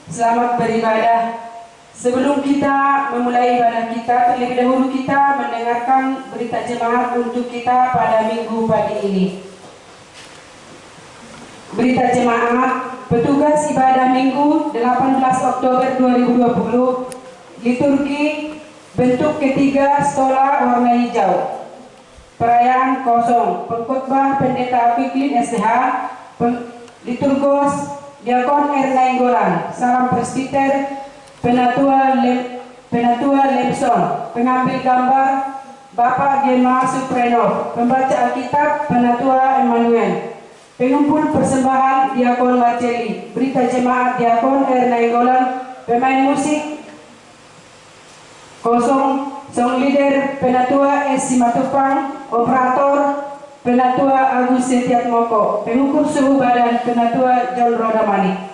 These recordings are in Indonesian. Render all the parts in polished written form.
Selamat beribadah. Sebelum kita memulai ibadah kita, terlebih dahulu kita mendengarkan berita jemaat untuk kita pada minggu pagi ini. Berita jemaat, petugas ibadah minggu 18 Oktober 2020, liturgi bentuk ketiga stola warna hijau. Perayaan kosong, pengkhotbah Pendeta Piklin SDH, liturgos Diakon Erna Inggolan, salam presbiter Penatua Lemson, pengambil gambar Bapak Gema Supreno, pembaca Alkitab Penatua Emmanuel, pengumpul persembahan Diakon Marceli, berita jemaat Diakon Erna Inggolan, pemain musik kosong, song leader Penatua S. Simatupang, operator Penatua Agus Setiatmoko, pengukur suhu badan Penatua John Rodamani.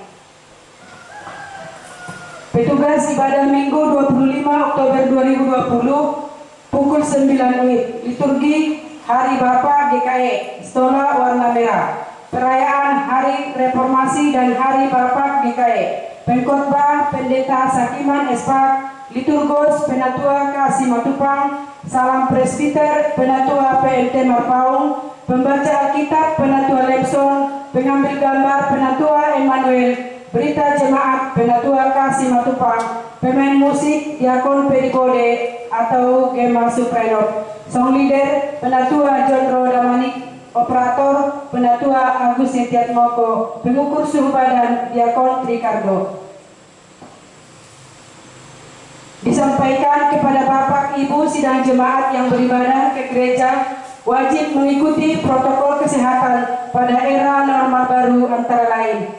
Petugas ibadah Minggu 25 Oktober 2020 pukul 9 WIB, liturgi Hari Bapa GKE, stola warna merah, perayaan Hari Reformasi dan Hari Bapa GKE, pengkhotbah Pendeta Sakiman Espak, liturgos Penatua Kasih Matupang, salam presbiter Penatua PLT Marpaung, pembaca Alkitab Penatua Lepson, pengambil gambar Penatua Emmanuel, berita jemaat Penatua Kasih Matupang, pemain musik Diakon Perikode atau Gema Supreno, song leader Penatua John Rodamani, operator Penatua Agus Setiatmoko, pengukur suhu badan Diakon Trikardo. Disampaikan kepada Bapak Ibu sidang jemaat yang beribadah ke gereja wajib mengikuti protokol kesehatan pada era normal baru antara lain: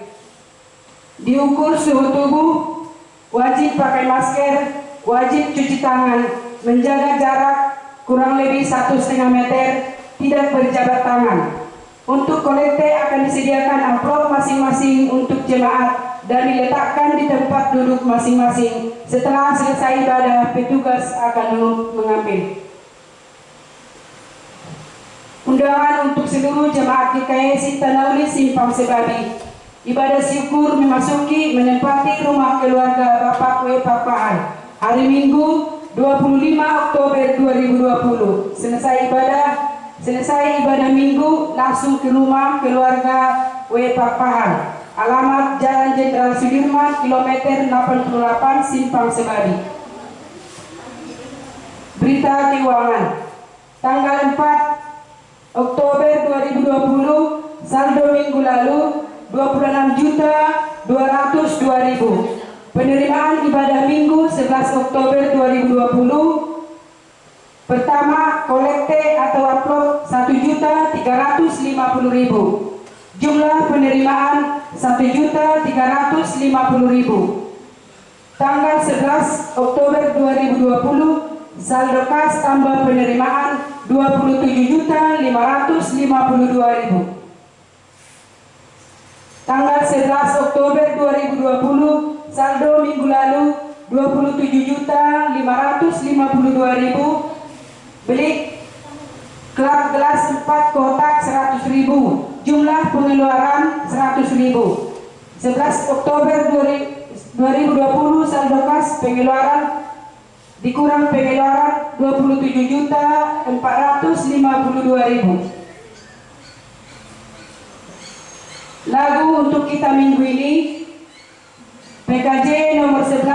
diukur suhu tubuh, wajib pakai masker, wajib cuci tangan, menjaga jarak kurang lebih 1,5 meter, tidak berjabat tangan. Untuk kolekte akan disediakan amplop masing-masing untuk jemaat dan diletakkan di tempat duduk masing-masing. Setelah selesai ibadah, petugas akan mengambil. Undangan untuk seluruh jemaat GKE Sintanaulis Simpang Sebabi. Ibadah syukur memasuki menempati rumah keluarga Bapak W. Papahan. Hari Minggu 25 Oktober 2020. Selesai ibadah minggu langsung ke rumah keluarga W. Papahan. Alamat Jalan Jenderal Sudirman, kilometer 88, Simpang Sebabi. Berita keuangan. Tanggal 4 Oktober 2020, saldo minggu lalu 26.202.000. Penerimaan ibadah minggu 11 Oktober 2020. Pertama, kolekte atau amplop 1.350.000. Jumlah penerimaan 1.350.000. Tanggal 11 Oktober 2020, saldo kas tambah penerimaan 27.552.000. Tanggal 11 Oktober 2020, saldo minggu lalu 27.552.000. Beli klak gelas 4 kotak 100.000. Jumlah pengeluaran 100.000. 11 Oktober 2020, saldo kas pengeluaran dikurang pengeluaran 27.452.000. Lagu untuk kita minggu ini PKJ nomor 11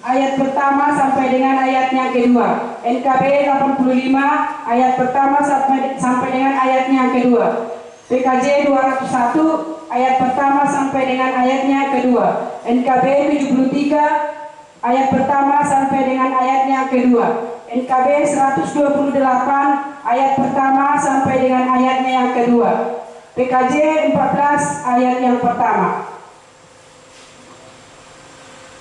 ayat pertama sampai dengan ayatnya kedua, NKB 85 ayat pertama sampai dengan ayatnya kedua, PKJ 201 ayat pertama sampai dengan ayatnya kedua, NKB 73 ayat pertama sampai dengan ayatnya kedua, NKB 128 ayat pertama sampai dengan ayatnya yang kedua, PKJ 14 ayat yang pertama.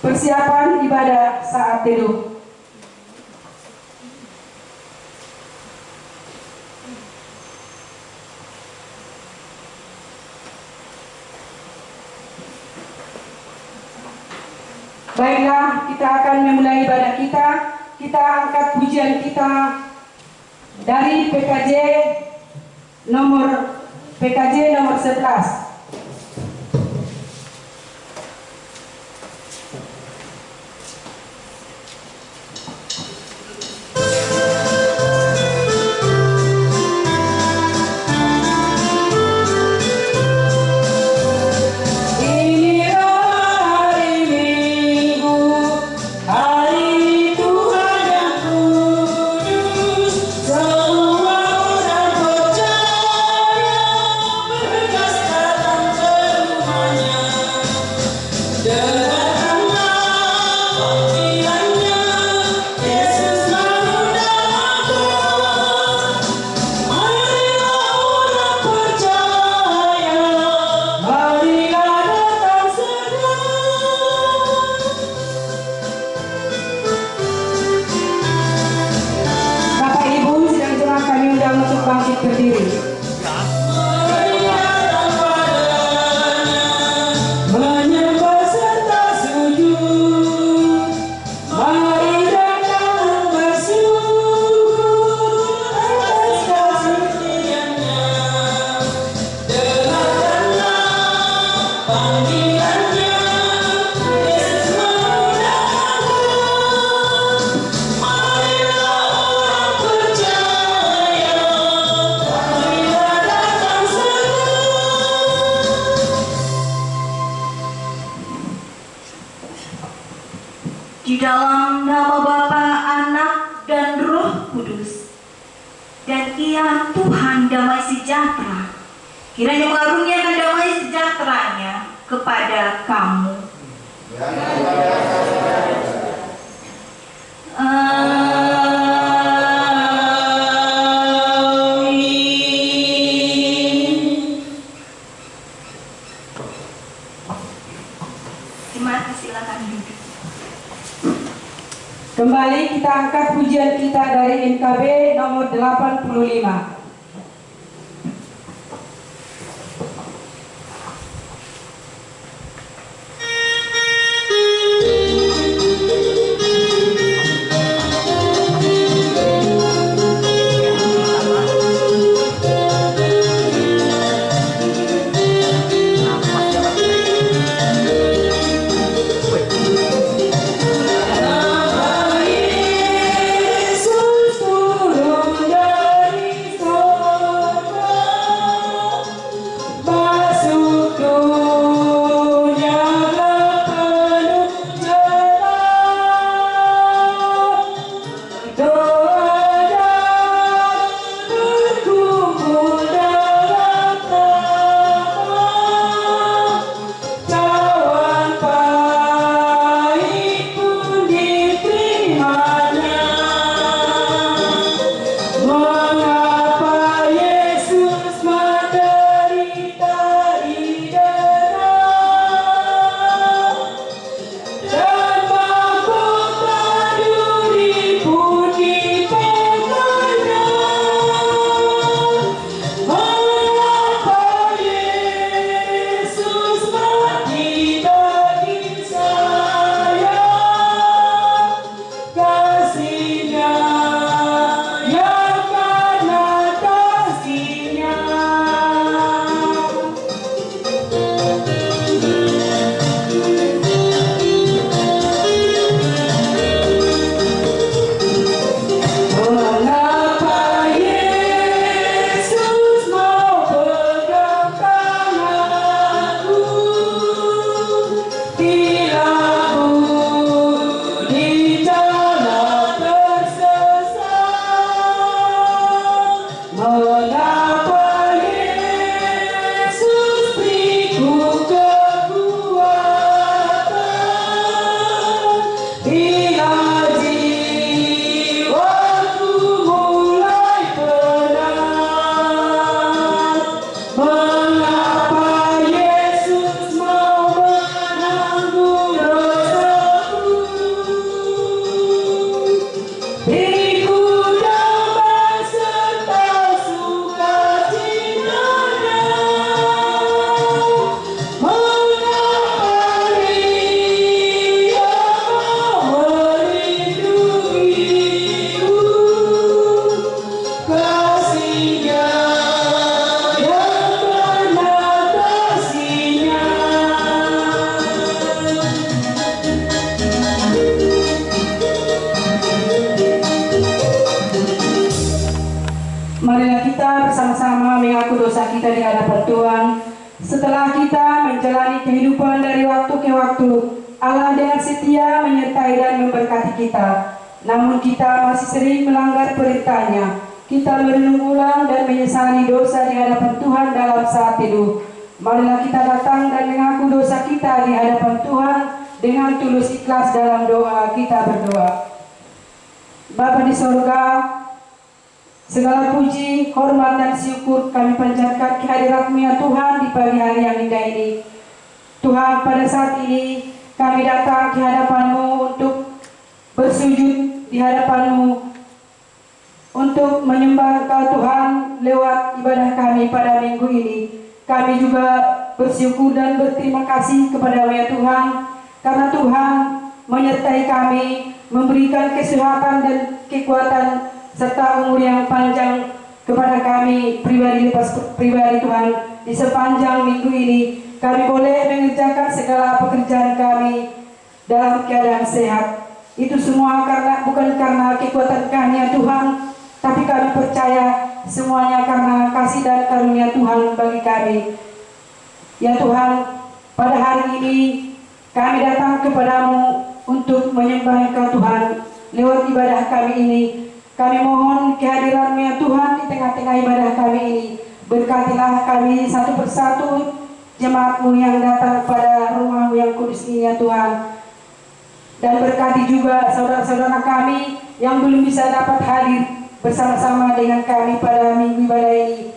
Persiapan ibadah saat teduh. Baiklah, kita akan memulai ibadah kita. Kita angkat pujian kita dari PKJ nomor 11. Di dalam nama Bapa, Anak, dan Roh Kudus. Dan Ia Tuhan damai sejahtera, kiranya mengaruniakan damai sejahteranya kepada kamu. Kembali kita angkat pujian kita dari NKB nomor 85. Marilah kita bersama-sama mengaku dosa kita di hadapan Tuhan. Setelah kita menjalani kehidupan dari waktu ke waktu, Allah dengan setia menyertai dan memberkati kita. Namun kita masih sering melanggar perintah-Nya. Kita merenung ulang dan menyesali dosa di hadapan Tuhan dalam saat teduh. Marilah kita datang dan mengaku dosa kita di hadapan Tuhan dengan tulus ikhlas dalam doa. Kita berdoa. Bapa di sorga, segala puji, hormat, dan syukur kami panjatkan kehadirat-Mu ya Tuhan di pagi hari yang indah ini. Tuhan, pada saat ini kami datang ke hadapan-Mu untuk bersujud di hadapan-Mu, untuk menyembah Engkau Tuhan lewat ibadah kami pada minggu ini. Kami juga bersyukur dan berterima kasih kepada-Mu ya Tuhan, karena Tuhan menyertai kami, memberikan kesehatan dan kekuatan serta umur yang panjang kepada kami pribadi lepas pribadi Tuhan. Di sepanjang minggu ini kami boleh mengerjakan segala pekerjaan kami dalam keadaan sehat. Itu semua bukan karena kekuatan kami ya Tuhan, tapi kami percaya semuanya karena kasih dan karunia Tuhan bagi kami. Ya Tuhan, pada hari ini kami datang kepadamu untuk menyembah Engkau Tuhan lewat ibadah kami ini. Kami mohon kehadiran-Mu ya Tuhan di tengah-tengah ibadah kami ini. Berkatilah kami satu persatu jemaat-Mu yang datang pada rumah-Mu yang kudus ini ya Tuhan. Dan berkati juga saudara-saudara kami yang belum bisa dapat hadir bersama-sama dengan kami pada minggu ibadah ini,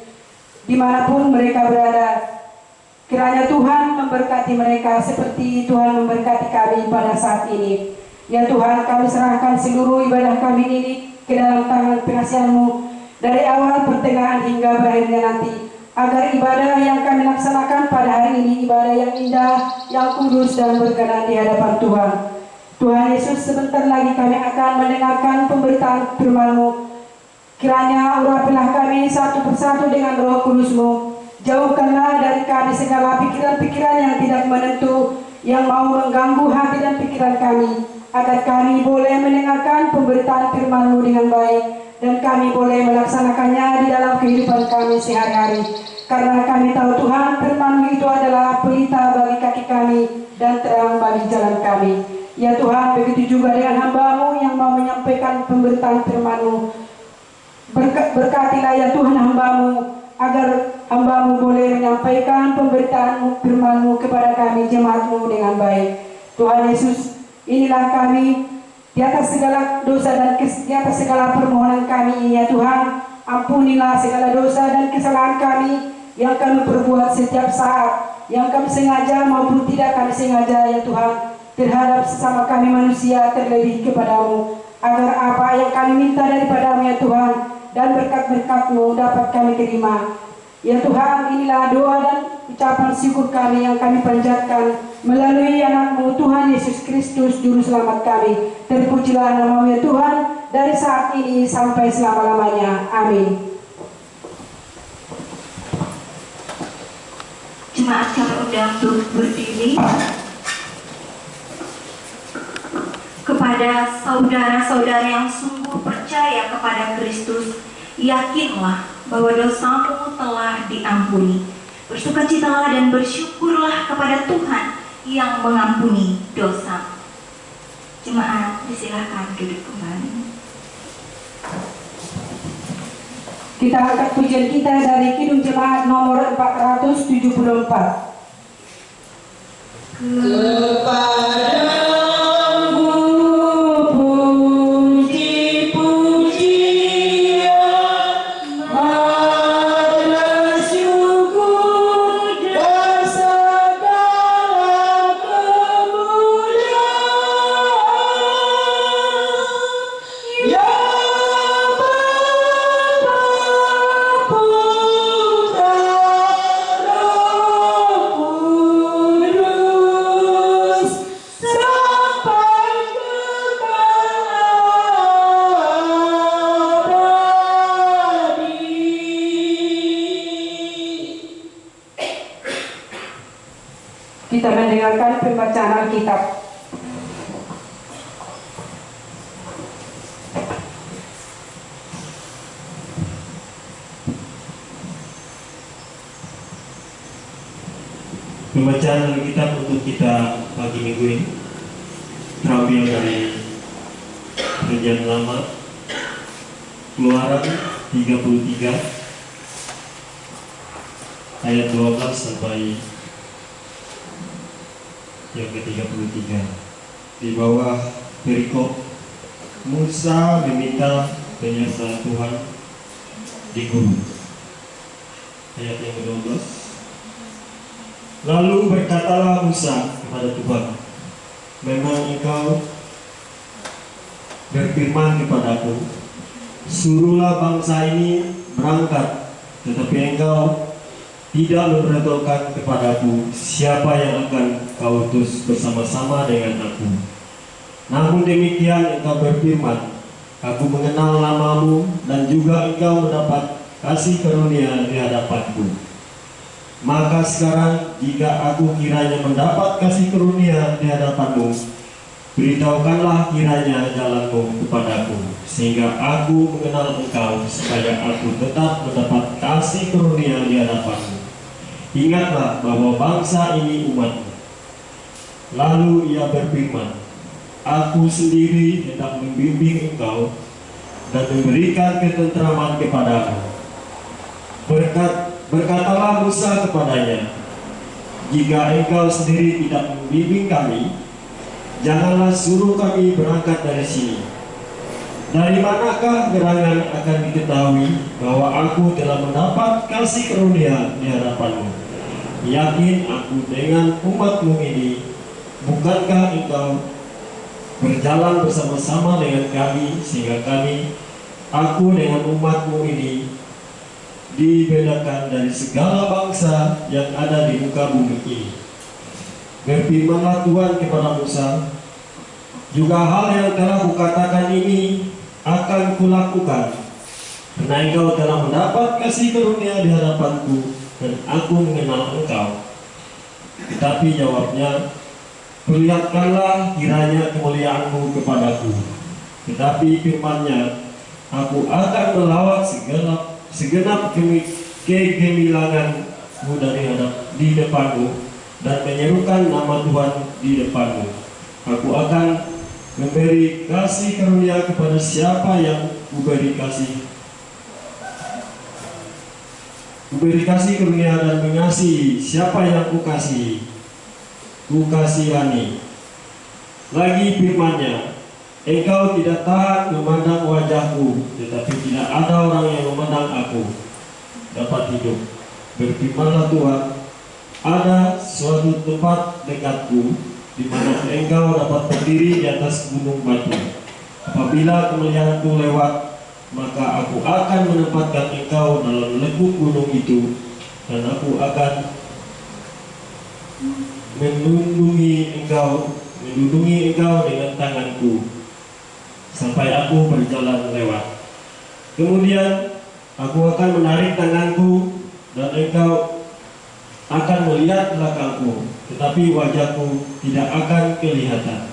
dimanapun mereka berada. Kiranya Tuhan memberkati mereka seperti Tuhan memberkati kami pada saat ini. Ya Tuhan, kami serahkan seluruh ibadah kami ini ke dalam tangan pengasihan-Mu dari awal, pertengahan hingga berakhirnya nanti, agar ibadah yang kami laksanakan pada hari ini ibadah yang indah, yang kudus dan berkenan di hadapan Tuhan. Tuhan Yesus, sebentar lagi kami akan mendengarkan pemberitaan firman-Mu. Kiranya urapilah kami satu persatu dengan Roh Kudus-Mu. Jauhkanlah dari kami segala pikiran-pikiran yang tidak menentu, yang mau mengganggu hati dan pikiran kami, agar kami boleh mendengarkan pemberitaan firman-Mu dengan baik, dan kami boleh melaksanakannya di dalam kehidupan kami sehari-hari. Karena kami tahu Tuhan, firman-Mu itu adalah pelita bagi kaki kami dan terang bagi jalan kami. Ya Tuhan, begitu juga dengan hamba-Mu yang mau menyampaikan pemberitaan firman-Mu. Berkatilah ya Tuhan hamba-Mu, agar hamba-Mu boleh menyampaikan pemberitaan firman-Mu kepada kami jemaat-Mu dengan baik. Tuhan Yesus, inilah kami di atas segala dosa dan di atas segala permohonan kami ini ya Tuhan. Ampunilah segala dosa dan kesalahan kami yang kami perbuat setiap saat, yang kami sengaja maupun tidak kami sengaja ya Tuhan, terhadap sesama kami manusia, terlebih kepada-Mu, agar apa yang kami minta daripada-Mu ya Tuhan dan berkat-berkat-Mu dapat kami terima. Ya Tuhan, inilah doa dan ucapan syukur kami yang kami panjatkan melalui anak-Mu Tuhan Yesus Kristus Juru Selamat kami. Terpujilah nama-Mu ya Tuhan dari saat ini sampai selama-lamanya. Amin. Jemaat kami undang untuk berdiri. Kepada saudara-saudara yang sungguh percaya kepada Kristus, yakinlah bahwa dosamu telah diampuni. Bersukacitalah dan bersyukurlah kepada Tuhan yang mengampuni dosa. Jemaat, disilahkan duduk kembali. Kita angkat pujian kita dari Kidung Jemaat nomor 474. Kita mendengarkan pembacaan Alkitab. Pembacaan Alkitab untuk kita pagi minggu ini terambil dari Perjanjian Lama, Keluaran 33 ayat 12 sampai yang ke-33. Di bawah perikop Musa meminta penyertaan Tuhan di gunung. Ayat yang ke-12. Lalu berkatalah Musa kepada Tuhan, memang engkau berfirman kepadaku, suruhlah bangsa ini berangkat, tetapi engkau tidak memberitahukan kepadaku siapa yang akan kau utus bersama-sama dengan aku. Namun demikian engkau berfirman, aku mengenal namamu dan juga engkau mendapat kasih karunia di hadapanku. Maka sekarang jika aku kiranya mendapat kasih karunia di hadapanmu, beritahukanlah kiranya jalanmu kepadaku, sehingga aku mengenal engkau, supaya aku tetap mendapat kasih karunia di hadapanmu. Ingatlah bahwa bangsa ini umatmu. Lalu ia berfirman, aku sendiri hendak membimbing engkau dan memberikan ketentraman kepadamu. Berkatalah Musa kepadanya, jika engkau sendiri tidak membimbing kami, janganlah suruh kami berangkat dari sini. Dari manakah gerangan akan diketahui bahwa aku telah mendapat kasih karunia di hadapanmu? Yakin aku dengan umatmu ini, bukankah engkau berjalan bersama-sama dengan kami sehingga aku dengan umatmu ini dibedakan dari segala bangsa yang ada di muka bumi ini. Berfirmanlah Tuhan kepada Musa, juga hal yang telah kukatakan ini akan kulakukan, karena engkau telah mendapat kasih karunia di hadapanku dan aku mengenal engkau. Tetapi jawabnya, perlihatkanlah kiranya kemuliaanmu kepadaku. Tetapi firman-Nya, aku akan melawat segenap kegemilanganmu di depanmu dan menyerukan nama Tuhan di depanmu. Aku akan memberi kasih karunia kepada siapa yang kuberi kasih karunia dan mengasihi siapa yang kukasihani. Lagi firman-Nya, engkau tidak tahan memandang wajahku, tetapi tidak ada orang yang memandang aku dapat hidup. Berfirmanlah Tuhan, ada suatu tempat dekatku di mana engkau dapat berdiri di atas gunung batu. Apabila kemuliaanku lewat, maka aku akan menempatkan engkau dalam lekuk gunung itu, dan aku akan melindungi engkau dengan tanganku sampai aku berjalan lewat. Kemudian aku akan menarik tanganku dan engkau akan melihat belakangku, tetapi wajahku tidak akan kelihatan.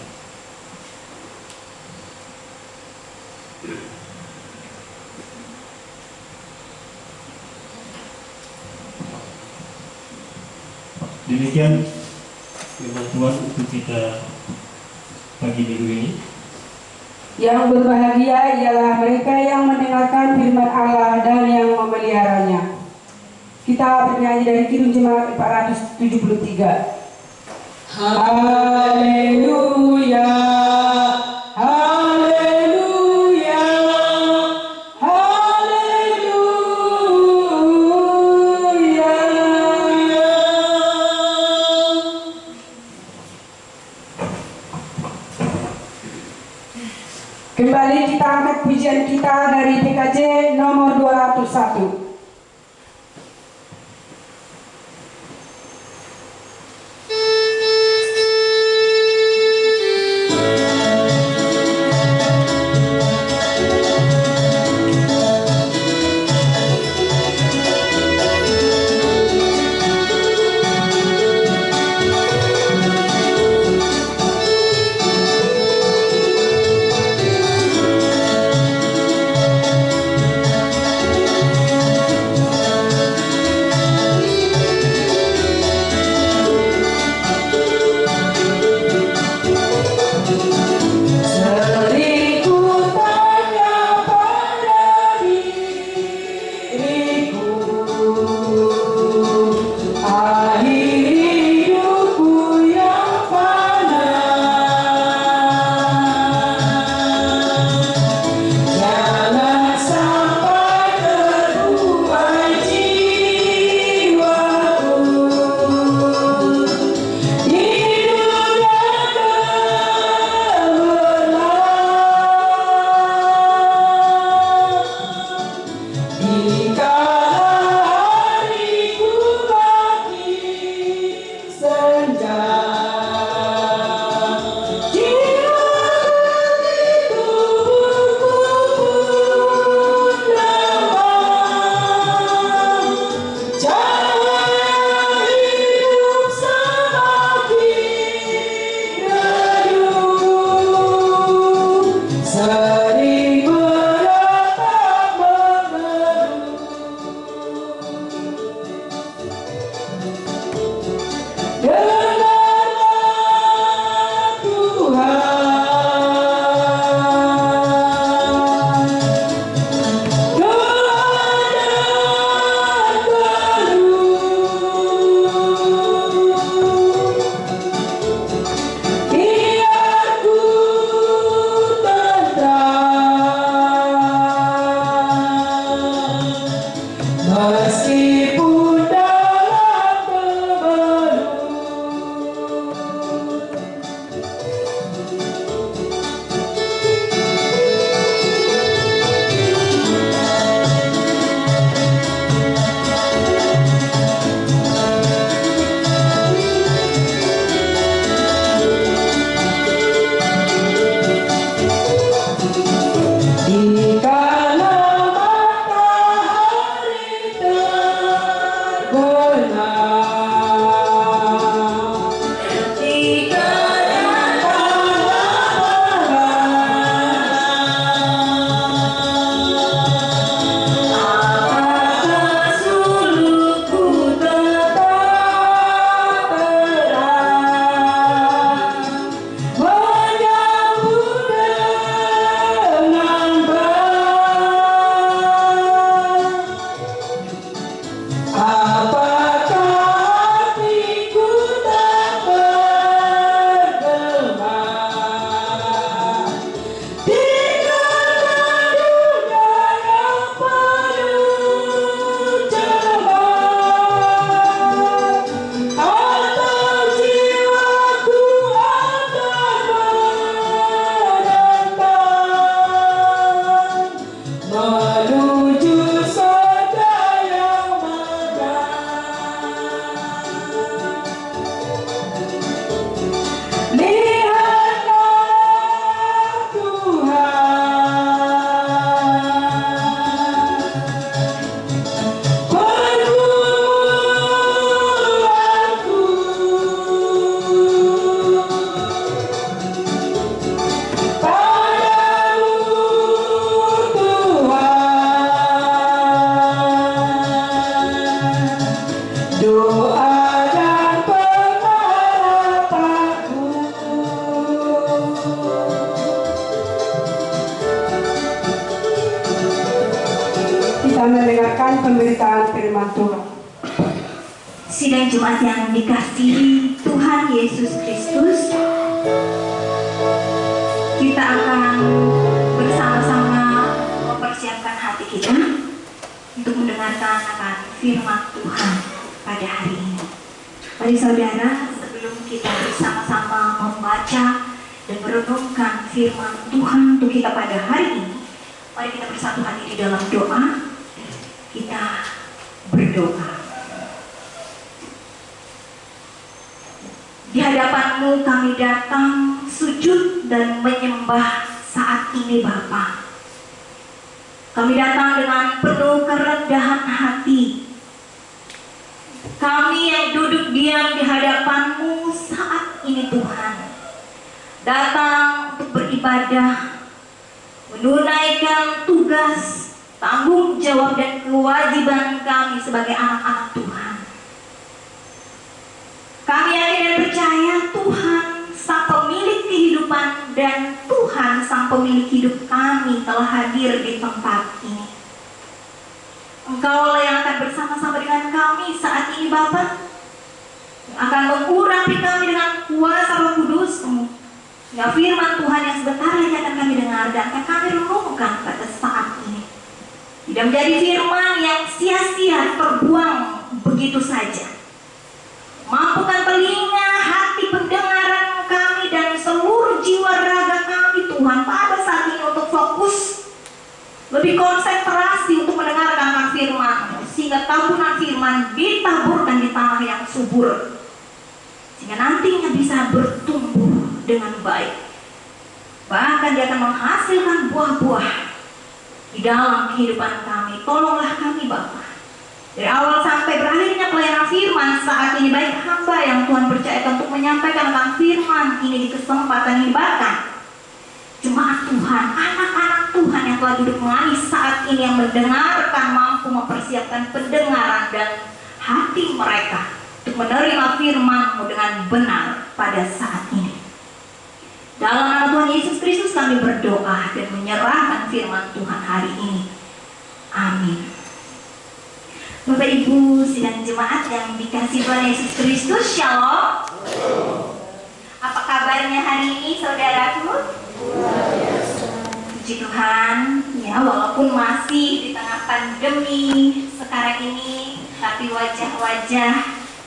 Demikian firman Tuhan untuk kita pagi minggu ini. Yang berbahagia ialah mereka yang mendengarkan firman Allah dan yang memeliharanya. Kita bernyanyi dari Kidung Jemaat 473. Haleluya, haleluya, haleluya. Kembali kita angkat pujian kita dari PKJ nomor 201. Haleluya, akan mendengarkan pemberitaan firman Tuhan. Sidang Jumat yang dikasihi Tuhan Yesus Kristus, kita akan bersama-sama mempersiapkan hati kita untuk mendengarkan akan firman Tuhan pada hari ini. Mari saudara, sebelum kita bersama-sama membaca dan merenungkan firman Tuhan untuk kita pada hari ini, mari kita bersatu hati di dalam doa. Kita berdoa. Di hadapan-Mu kami datang sujud dan menyembah saat ini Bapa. Kami datang dengan penuh kerendahan hati. Kami yang duduk diam di hadapan-Mu saat ini Tuhan, datang untuk beribadah, menunaikan tugas, tanggung jawab dan kewajiban kami sebagai anak-anak Tuhan. Kami yakin dan percaya Tuhan Sang Pemilik kehidupan dan Tuhan Sang Pemilik hidup kami telah hadir di tempat ini. Engkau yang akan bersama-sama dengan kami saat ini Bapa, akan mengurapi kami dengan kuasa Roh Kudus-Mu. Ya, firman Tuhan yang sebentar lagi akan kami dengar dan akan kami renungkan pada saat ini. Tidak menjadi firman yang sia-sia terbuang begitu saja. Mampukan telinga, hati pendengaran kami dan seluruh jiwa raga kami Tuhan pada saat ini untuk fokus, lebih konsentrasi untuk mendengarkan firman, sehingga taburan firman ditaburkan di tanah yang subur, sehingga nantinya bisa bertumbuh dengan baik. Bahkan dia akan menghasilkan buah-buah di dalam kehidupan kami. Tolonglah kami Bapa, dari awal sampai berakhirnya pelayanan firman saat ini, baik hamba yang Tuhan percayakan untuk menyampaikan tentang firman ini di kesempatan ini, bahkan jemaat Tuhan, anak-anak Tuhan yang telah duduk manis saat ini yang mendengarkan, mampu mempersiapkan pendengaran dan hati mereka untuk menerima firman-Mu dengan benar pada saat ini. Dalam nama Tuhan Yesus Kristus kami berdoa dan menyerahkan firman Tuhan hari ini. Amin. Bapak Ibu sidang jemaat yang dikasihi Tuhan Yesus Kristus, Shalom. Apa kabarnya hari ini saudaraku? Puji Tuhan, ya walaupun masih di tengah pandemi sekarang ini, tapi wajah-wajah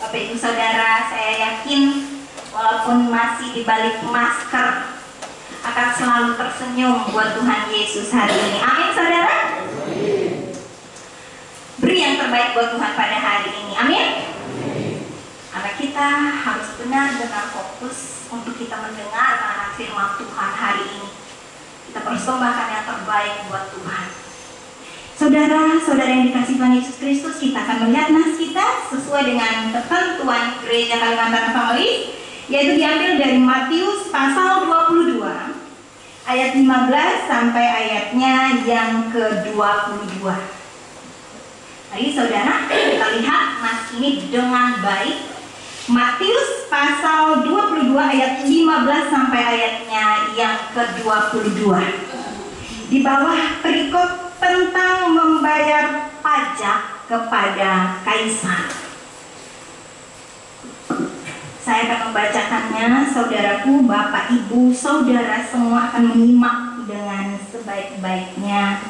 Bapak Ibu Saudara saya yakin walaupun masih di balik masker akan selalu tersenyum buat Tuhan Yesus hari ini. Amin saudara? Beri yang terbaik buat Tuhan pada hari ini. Amin? Karena kita harus benar-benar fokus untuk kita mendengar anak firman Tuhan hari ini. Kita persembahkan yang terbaik buat Tuhan. Saudara-saudara yang dikasihi Tuhan Yesus Kristus, kita akan melihat nas kita sesuai dengan ketentuan Gereja Kalimantan Family, yaitu diambil dari Matius pasal 22 ayat 15 sampai ayatnya yang ke-22. Mari saudara, kita lihat nas ini dengan baik. Matius pasal 22 ayat 15 sampai ayatnya yang ke-22. Di bawah perikop tentang membayar pajak kepada kaisar. Saya akan membacakannya, saudaraku, Bapak, Ibu, Saudara semua akan menyimak dengan sebaik-baiknya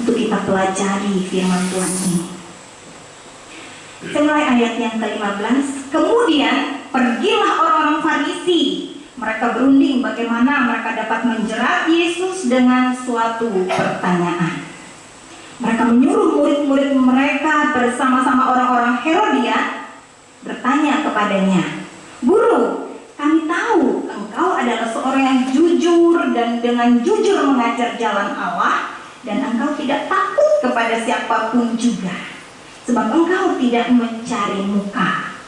untuk kita pelajari firman Tuhan ini. Mulai ayat yang ke-15. Kemudian pergilah orang-orang Farisi. Mereka berunding bagaimana mereka dapat menjerat Yesus dengan suatu pertanyaan. Mereka menyuruh murid-murid mereka bersama-sama orang-orang Herodian bertanya kepadanya, "Guru, kami tahu engkau adalah seorang yang jujur dan dengan jujur mengajar jalan Allah, dan engkau tidak takut kepada siapapun juga, sebab engkau tidak mencari muka.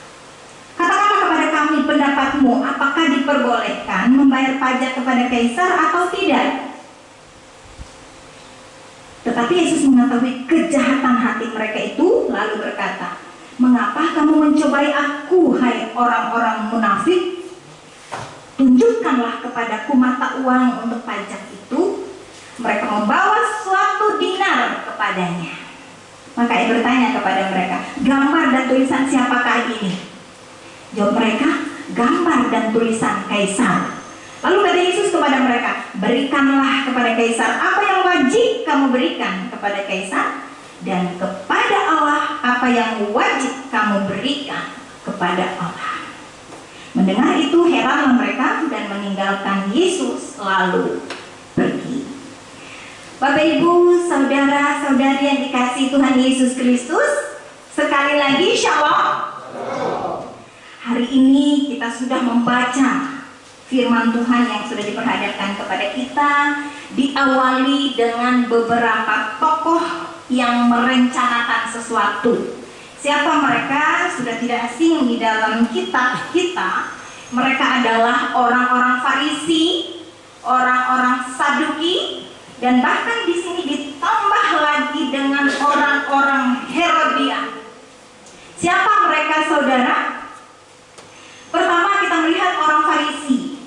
Katakanlah kepada kami pendapatmu, apakah diperbolehkan membayar pajak kepada kaisar atau tidak?" Tetapi Yesus mengetahui kejahatan hati mereka itu, lalu berkata, "Mengapa kamu mencobai aku, hai orang-orang munafik? Tunjukkanlah kepadaku mata uang untuk pajak itu." Mereka membawa suatu dinar kepadanya. Maka ia bertanya kepada mereka, gambar dan tulisan siapakah ini? Jawab mereka, gambar dan tulisan Kaisar. Lalu kata Yesus kepada mereka, berikanlah kepada Kaisar apa yang wajib kamu berikan kepada Kaisar, dan kepada Allah apa yang wajib kamu berikan kepada Allah. Mendengar itu heranlah mereka dan meninggalkan Yesus lalu pergi. Bapak Ibu, saudara-saudari yang dikasihi Tuhan Yesus Kristus, sekali lagi shalom. Hari ini kita sudah membaca firman Tuhan yang sudah diperhadapkan kepada kita, diawali dengan beberapa tokoh yang merencanakan sesuatu. Siapa mereka? Sudah tidak asing di dalam kitab kita. Mereka adalah orang-orang Farisi, orang-orang Saduki, dan bahkan di sini ditambah lagi dengan orang-orang Herodian. Siapa mereka, saudara? Pertama kita melihat orang Farisi.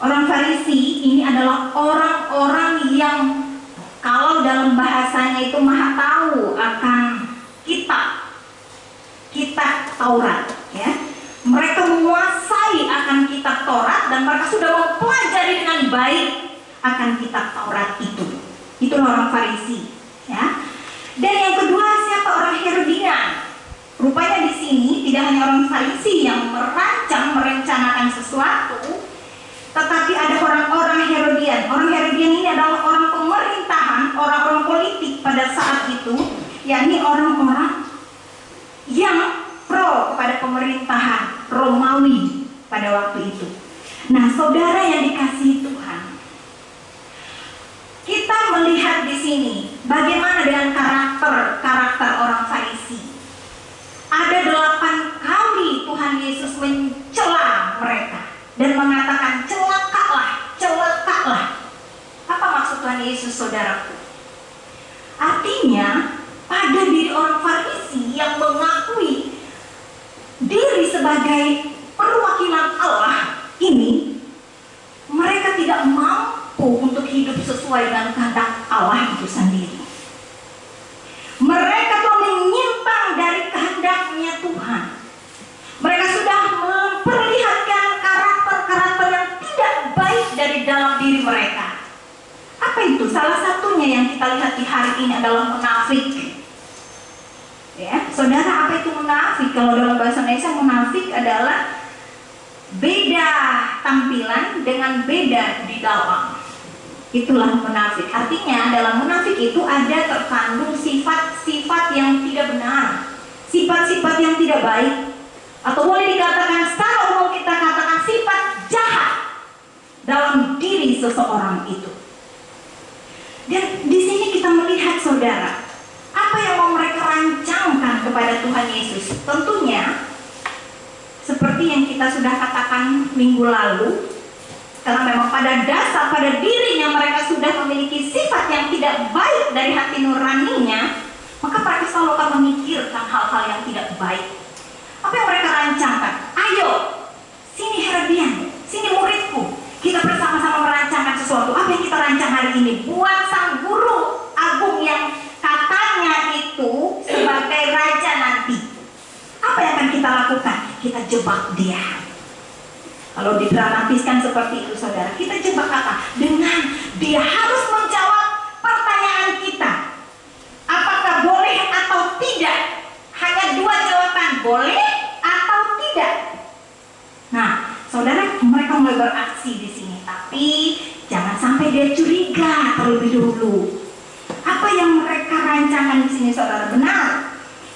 Orang Farisi ini adalah orang-orang yang kalau dalam bahasanya itu maha tahu akan kitab Taurat, ya. Mereka menguasai akan kitab Taurat dan mereka sudah mempelajari dengan baik akan kitab Taurat itu. Itulah orang Farisi, ya. Dan yang kedua, siapa orang Herodian? Rupanya di sini tidak hanya orang Farisi yang merencanakan sesuatu, tetapi ada orang-orang Herodian. Orang Herodian ini adalah orang pemerintahan, orang-orang politik pada saat itu, yakni orang-orang yang pro kepada pemerintahan Romawi pada waktu itu. Nah, saudara yang dikasihi Tuhan, kita melihat di sini bagaimana dengan karakter orang Farisi. Ada 8 kali Tuhan Yesus mencela mereka dan mengatakan celakalah, celakalah. Apa maksud Tuhan Yesus, saudaraku? Artinya pada diri orang Farisi yang mengakui diri sebagai perwakilan Allah ini, mereka tidak mampu untuk hidup sesuai dengan kehendak Allah itu sendiri. Mereka telah menyimpang dari kehendaknya Tuhan. Mereka sudah memperlihatkan karakter-karakter yang tidak baik dari dalam diri mereka. Apa itu? Salah satunya yang kita lihat di hari ini adalah munafik. Ya, saudara, apa itu munafik? Kalau dalam bahasa Indonesia, munafik adalah beda tampilan dengan beda di dalam. Itulah munafik. Artinya dalam munafik itu ada terkandung sifat-sifat yang tidak benar, sifat-sifat yang tidak baik, atau boleh dikatakan secara umum kita katakan sifat jahat dalam diri seseorang itu. Dan di sini kita melihat, saudara, apa yang mau mereka rancangkan kepada Tuhan Yesus. Tentunya seperti yang kita sudah katakan minggu lalu, karena memang pada dasar, pada dirinya mereka sudah memiliki sifat yang tidak baik dari hati nuraninya, maka mereka selalu akan memikirkan hal-hal yang tidak baik. Apa yang mereka rancangkan? Ayo, sini Herodian, sini muridku, kita bersama-sama merancangkan sesuatu. Apa yang kita rancang hari ini? Buat sang guru agung yang katanya itu sebagai raja nanti. Apa yang akan kita lakukan? Kita jebak dia. Kalau didramatiskan seperti itu, saudara, kita jebak apa? Dengan dia harus menjawab pertanyaan kita. Apakah boleh atau tidak? Hanya 2 jawaban, boleh atau tidak. Nah, saudara, mereka mulai beraksi di sini, tapi jangan sampai dia curiga terlebih dahulu. Apa yang mereka rancangkan di sini, saudara? Benar.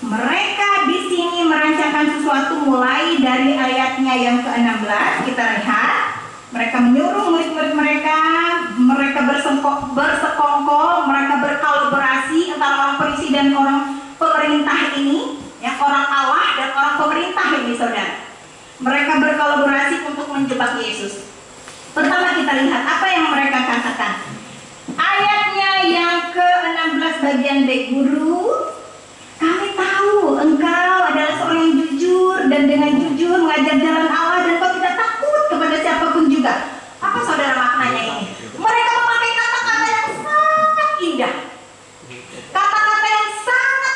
Mereka di sini merancangkan sesuatu mulai dari ayatnya yang ke-16. Kita lihat, mereka menyuruh murid-murid mereka bersekongkol, mereka berkolaborasi antara orang Farisi dan orang pemerintah ini, ya, orang Allah dan orang pemerintah ini, saudara. Mereka berkolaborasi untuk menjebak Yesus. Pertama kita lihat apa yang mereka katakan. Ayatnya yang ke-16 bagian B, guru, kami tahu engkau adalah seorang yang jujur dan dengan jujur mengajar jalan Allah dan kau tidak takut kepada siapapun juga. Apa, saudara, maknanya ini? Mereka memakai kata-kata yang sangat indah, kata-kata yang sangat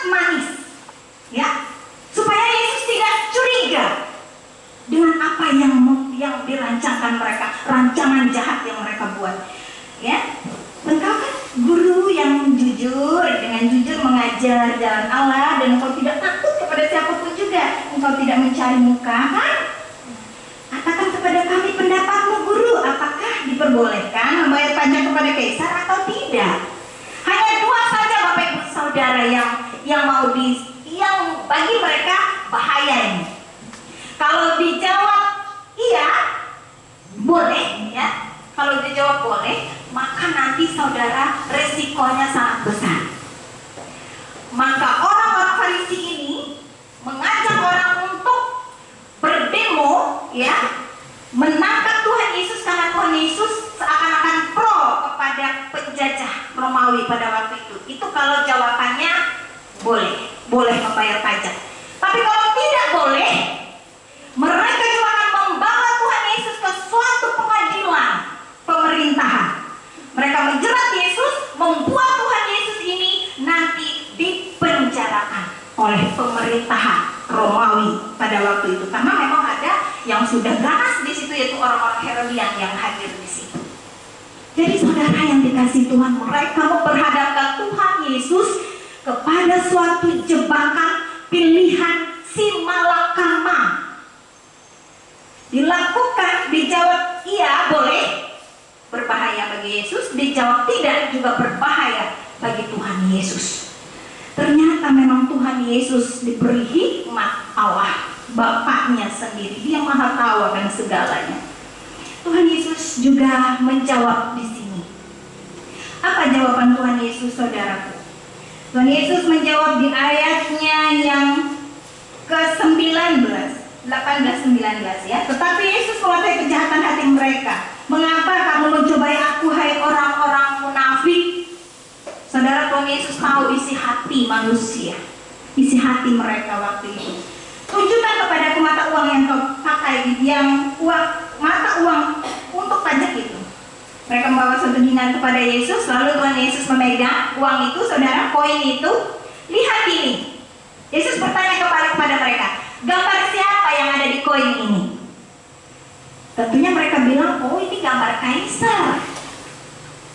rancangan jahat yang mereka buat. Ya, engkau kan guru yang jujur, dengan jujur mengajar jalan Allah, dan engkau tidak takut kepada siapapun juga. Engkau tidak mencari muka, kan? Katakan kepada kami pendapatmu, guru, apakah diperbolehkan membayar pajak kepada kaisar atau tidak? Hanya dua saja Bapak Ibu Saudara yang mau yang bagi mereka bahaya ini. Kalau dijawab iya, boleh ya. Kalau dijawab boleh, maka nanti saudara resikonya sangat besar. Maka orang-orang Farisi ini mengajak orang untuk berdemo, ya, menangkap Tuhan Yesus karena Tuhan Yesus seakan-akan pro kepada penjajah Romawi pada waktu itu. Itu kalau jawabannya boleh membayar pajak. Tapi kalau tidak boleh, mereka juga akan membawa Tuhan Yesus ke suatu pengadilan pemerintahan. Mereka menjerat Yesus, membuat Tuhan Yesus ini nanti dipenjarakan oleh pemerintahan Romawi pada waktu itu. Karena memang ada yang sudah ganas di situ, yaitu orang-orang Herodian yang hadir di situ. Jadi saudara yang dikasih Tuhan, mereka memperhadapkan Tuhan Yesus kepada suatu jebakan pilihan si malakama. Dilakukan, dijawab iya boleh, berbahaya bagi Yesus, dijawab tidak, juga berbahaya bagi Tuhan Yesus. Ternyata memang Tuhan Yesus diberi hikmat Allah, Bapaknya sendiri, Dia Maha Tahu akan segalanya. Tuhan Yesus juga menjawab di sini. Apa jawaban Tuhan Yesus, saudaraku? Tuhan Yesus menjawab di ayatnya yang ke-19, 18-19 ya. Tetapi Yesus mengetahui kejahatan hati mereka. Mengapa kamu mencobai aku, hai orang-orang munafik? Saudara, Tuhan Yesus tahu isi hati manusia, isi hati mereka waktu itu. Tunjukkan kepadaku mata uang yang kau pakai, yang mata uang untuk pajak itu. Mereka membawa satu dinar kepada Yesus, lalu Tuhan Yesus memegang uang itu, saudara, koin itu. Lihat ini. Yesus bertanya kepada mereka, gambar siapa yang ada di koin ini? Tentunya mereka bilang, oh ini gambar kaisar.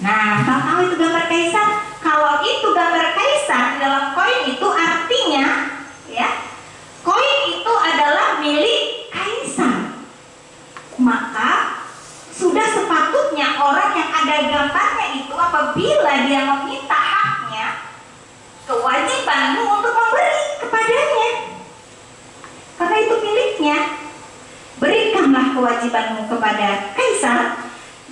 Nah, kau tahu itu gambar kaisar? Kalau itu gambar kaisar di dalam koin itu artinya, ya, koin itu adalah milik kaisar. Maka sudah sepatutnya orang yang ada gambarnya itu, apabila dia meminta haknya, kewajibanmu untuk memberi kepadanya, karena itu miliknya. Berikanlah kewajibanmu kepada kaisar,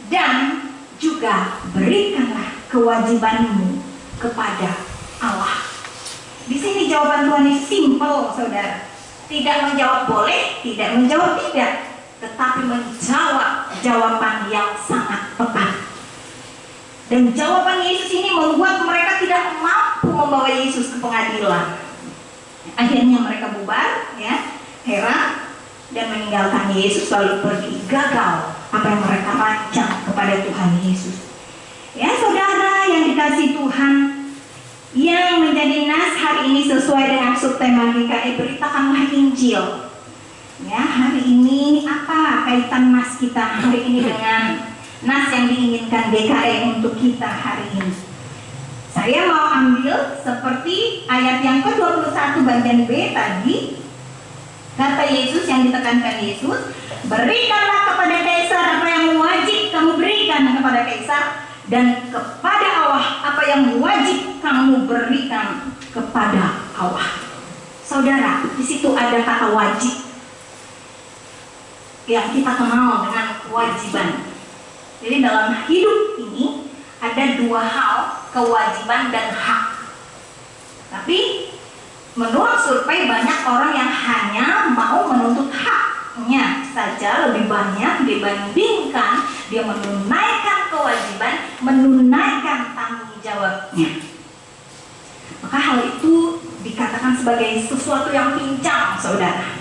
dan juga berikanlah kewajibanmu kepada Allah. Di sini jawaban Tuhan ini simple, saudara. Tidak menjawab boleh, tidak menjawab tidak, tetapi menjawab jawaban yang sangat tepat. Dan jawaban Yesus ini membuat mereka tidak mampu membawa Yesus ke pengadilan. Akhirnya mereka bubar, ya, heran, dan meninggalkan Yesus lalu pergi. Gagal apa yang mereka rancang kepada Tuhan Yesus. Ya, saudara yang dikasih Tuhan, yang menjadi nas hari ini sesuai dengan subtema GKI, beritakanlah Injil. Ya, hari ini apa kaitan nas kita hari ini dengan nas yang diinginkan GKI untuk kita hari ini? Saya mau ambil seperti ayat yang ke-21 bagian B tadi. Kata Yesus, yang ditekankan Yesus, berikanlah kepada kaisar apa yang wajib kamu berikan kepada kaisar, dan kepada Allah apa yang wajib kamu berikan kepada Allah. Saudara, di situ ada kata wajib yang kita kenal dengan kewajiban. Jadi dalam hidup ini ada dua hal, kewajiban dan hak. Tapi menurut survei banyak orang yang hanya mau menuntut haknya saja lebih banyak dibandingkan dia menunaikan kewajiban, menunaikan tanggung jawabnya. Maka hal itu dikatakan sebagai sesuatu yang pincang, saudara.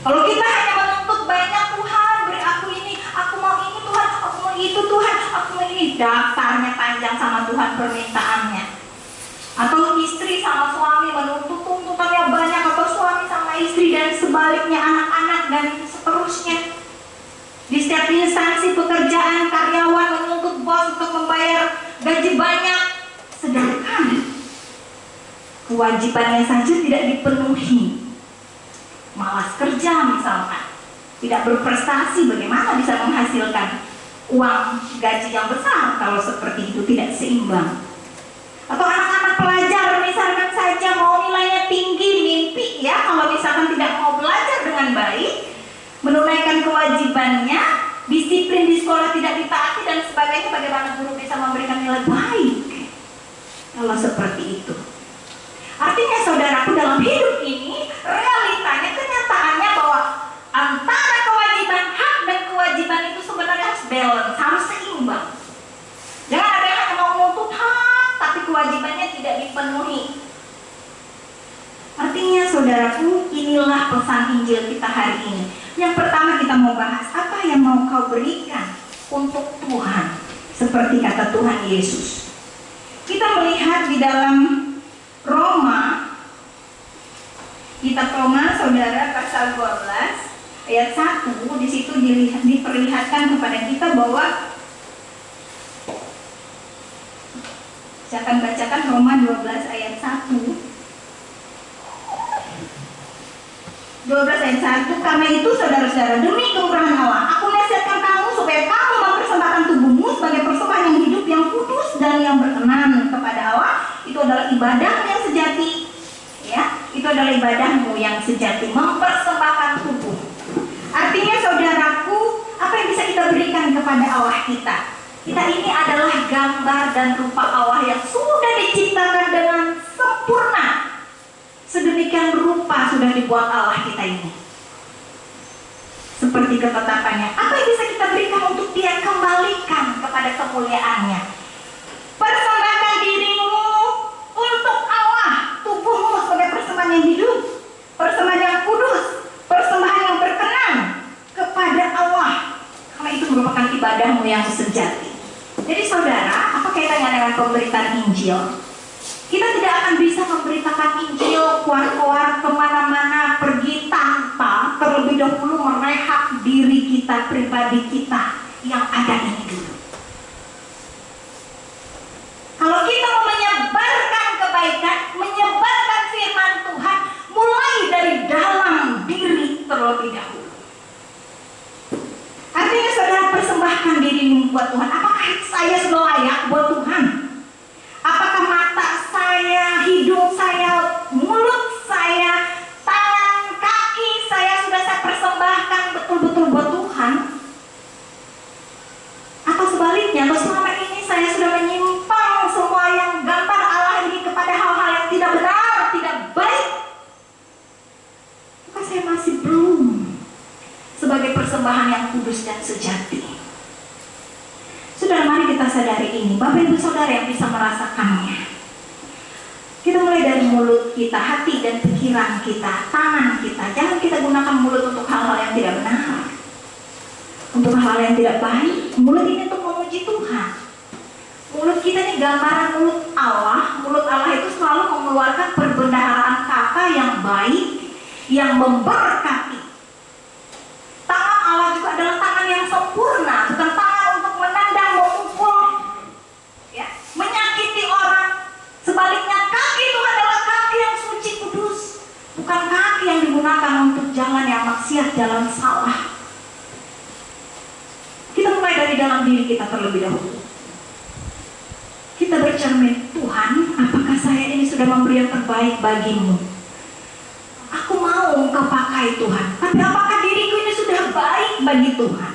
Kalau kita hanya menuntut banyak, Tuhan beri aku ini, aku mau ini Tuhan, aku mau itu Tuhan, aku mau ini, daftarnya panjang sama Tuhan permintaannya. Atau istri sama suami menuntut tuntutannya banyak, atau suami sama istri dan sebaliknya, anak-anak dan seterusnya. Di setiap instansi pekerjaan karyawan menuntut bos untuk membayar gaji banyak, sedangkan kewajibannya saja tidak dipenuhi. Malas kerja misalkan, tidak berprestasi, bagaimana bisa menghasilkan uang gaji yang besar kalau seperti itu, tidak seimbang. Atau anak-anak pelajar misalkan saja mau nilainya tinggi, mimpi ya, kalau misalkan tidak mau belajar dengan baik, menunaikan kewajibannya, disiplin di sekolah tidak ditaati dan sebagainya, bagaimana guru bisa memberikan nilai baik kalau seperti itu? Artinya saudaraku, dalam hidup ini realitanya, kenyataannya bahwa antara kewajiban hak dan kewajiban itu sebenarnya harus balance, harus seimbang. Jangan ada yang hanya mau menuntut hak tapi kewajibannya tidak dipenuhi. Artinya saudaraku, inilah pesan Injil kita hari ini. Yang pertama kita mau bahas, apa yang mau kau berikan untuk Tuhan, seperti kata Tuhan Yesus. Kita melihat di dalam Roma, kitab Roma saudara pasal 12 ayat 1, di situ diperlihatkan kepada kita bahwa, saya akan bacakan Roma 12 ayat 1. 12 ayat 1, karena itu saudara-saudara, demi kemurahan Allah, aku nasihatkan kamu supaya kamu mempersembahkan tubuhmu sebagai persembahan yang hidup, yang kudus dan yang berkenan kepada Allah. Itu adalah ibadahmu yang sejati, ya. Itu adalah ibadahmu yang sejati, mempersembahkan tubuh. Artinya saudaraku, apa yang bisa kita berikan kepada Allah kita? Kita ini adalah gambar dan rupa Allah yang sudah diciptakan dengan sempurna. Sedemikian rupa sudah dibuat Allah kita ini, seperti ketetapannya. Apa yang bisa kita berikan untuk Dia? Kembalikan kepada kemuliaannya. Persembahkan dirimu untuk Allah, tubuhmu sebagai persembahan yang hidup, persembahan yang kudus, persembahan yang berkenan kepada Allah, karena itu merupakan ibadahmu yang sejati. Jadi saudara, apa kaitannya dengan pemberitaan Injil? Kita tidak akan bisa memberitakan Injil keluar-keluar kemana-mana, pergi tanpa terlebih dahulu merehab diri kita, pribadi kita yang ada ini dulu. Kalau kita mau menyebarkan kebaikan, menyebarkan firman Tuhan, mulai dari dalam diri terlebih dahulu. Artinya saudara, persembahkan dirimu buat Tuhan. Apakah saya sudah layak buat Tuhan? Apakah mata saya, hidung saya, mulut saya, tangan, kaki saya sudah saya persembahkan betul-betul buat Tuhan? Atau sebaliknya, atau selama ini saya sudah menyimpang semua yang gambar Allah ini kepada hal-hal yang tidak benar, tidak baik? Maka saya masih belum sebagai persembahan yang kudus dan sejati. Saudara, mari kita sadari ini. Bapak Ibu Saudara yang bisa merasakannya. Kita mulai dari mulut kita, hati dan pikiran kita, tangan kita. Jangan kita gunakan mulut untuk hal-hal yang tidak benar, untuk hal-hal yang tidak baik. Mulut ini untuk memuji Tuhan. Mulut kita ini gambaran mulut Allah. Mulut Allah itu selalu mengeluarkan perbendaharaan kata yang baik, yang memberkati. Tangan Allah juga adalah tangan yang sempurna, bukan tangan untuk menendang, memukul, ya, menyakiti orang. Sebaliknya, kaki itu adalah kaki yang suci kudus, bukan kaki yang digunakan untuk jalan yang maksiat, jalan salah. Kita mulai dari dalam diri kita terlebih dahulu. Kita bercermin, Tuhan, apakah saya ini sudah memberi yang terbaik bagimu? Aku mau Engkau pakai Tuhan, tapi apakah diriku ini sudah baik bagi Tuhan?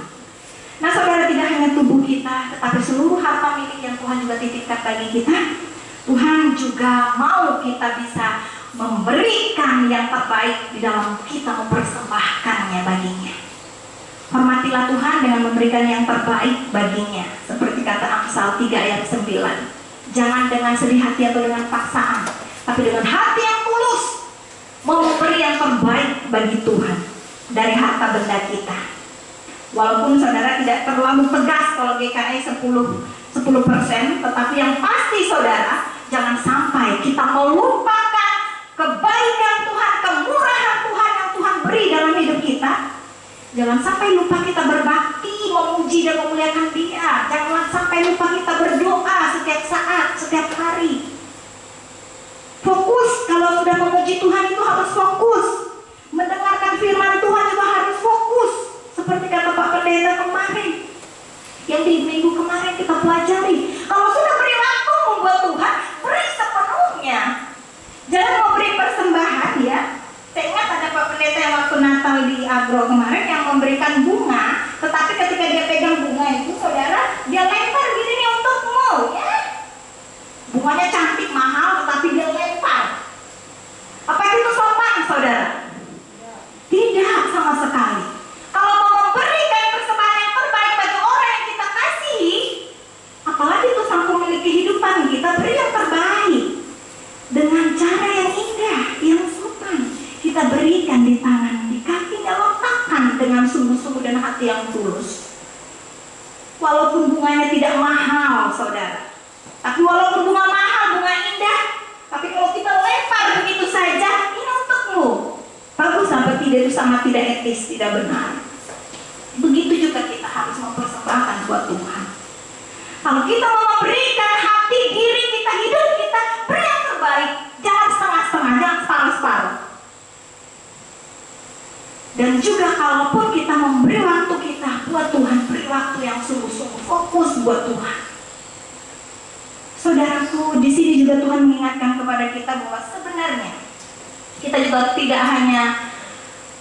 Nah saudara, tidak hanya tubuh kita, tetapi seluruh harta milik yang Tuhan juga titipkan bagi kita, Tuhan juga mau kita bisa memberikan yang terbaik di dalam kita mempersembahkannya baginya. Hormatilah Tuhan dengan memberikan yang terbaik baginya, seperti kata Amsal 3 ayat 9. Jangan dengan sedih hati atau dengan paksaan, tapi dengan hati yang tulus, memberi yang terbaik bagi Tuhan dari harta benda kita. Walaupun saudara tidak terlalu tegas kalau GKI 10%, tetapi yang pasti saudara, jangan sampai kita melupakan kebaikan Tuhan, kemurahan Tuhan yang Tuhan beri dalam hidup kita, Jangan sampai lupa kita berbakti, memuji dan memuliakan Dia. Jangan sampai lupa kita berdoa setiap saat, setiap hari. Fokus, kalau sudah memuji Tuhan itu harus fokus. Mendengarkan firman Tuhan juga harus fokus. Seperti kata Pak Pendeta kemarin, yang di minggu kemarin kita pelajari. Kalau sudah beri waktu membuat Tuhan, beri sepenuhnya. Jangan mau beri persembahan ya. Saya ingat ada Pak Pendeta yang waktu Natal di Agro kemarin yang memberikan bunga, tetapi ketika dia pegang bunga itu, saudara, dia lempar gini nih untukmu, ya. Bunganya cantik, mahal, tetapi dia lempar. Apa itu sopan, saudara? Tidak sama sekali. Kalau mau memberikan persembahan yang terbaik bagi orang yang kita kasihi, apalagi itu sang pemilik kehidupan, kita beri yang terbaik dengan cara yang indah, yang sopan. Kita berikan di tangan, di kakinya, letakkan dengan sungguh-sungguh dan hati yang tulus. Walaupun bunganya tidak mahal, saudara, tapi walaupun bunga mahal, bunga indah, tapi kalau kita lempar begitu saja, ini untukmu, bagus apa tidak, itu sama tidak etis, tidak benar. Begitu juga kita harus mempersembahkan buat Tuhan. Kalau kita mau memberikan hati, diri kita, hidup kita, beri yang terbaik. Jangan setengah-setengah, jangan separuh-separuh. Dan juga kalaupun kita memberi waktu kita buat Tuhan, beri waktu yang sungguh-sungguh, fokus buat Tuhan. Saudaraku, di sini juga Tuhan mengingatkan kepada kita bahwa sebenarnya kita juga tidak hanya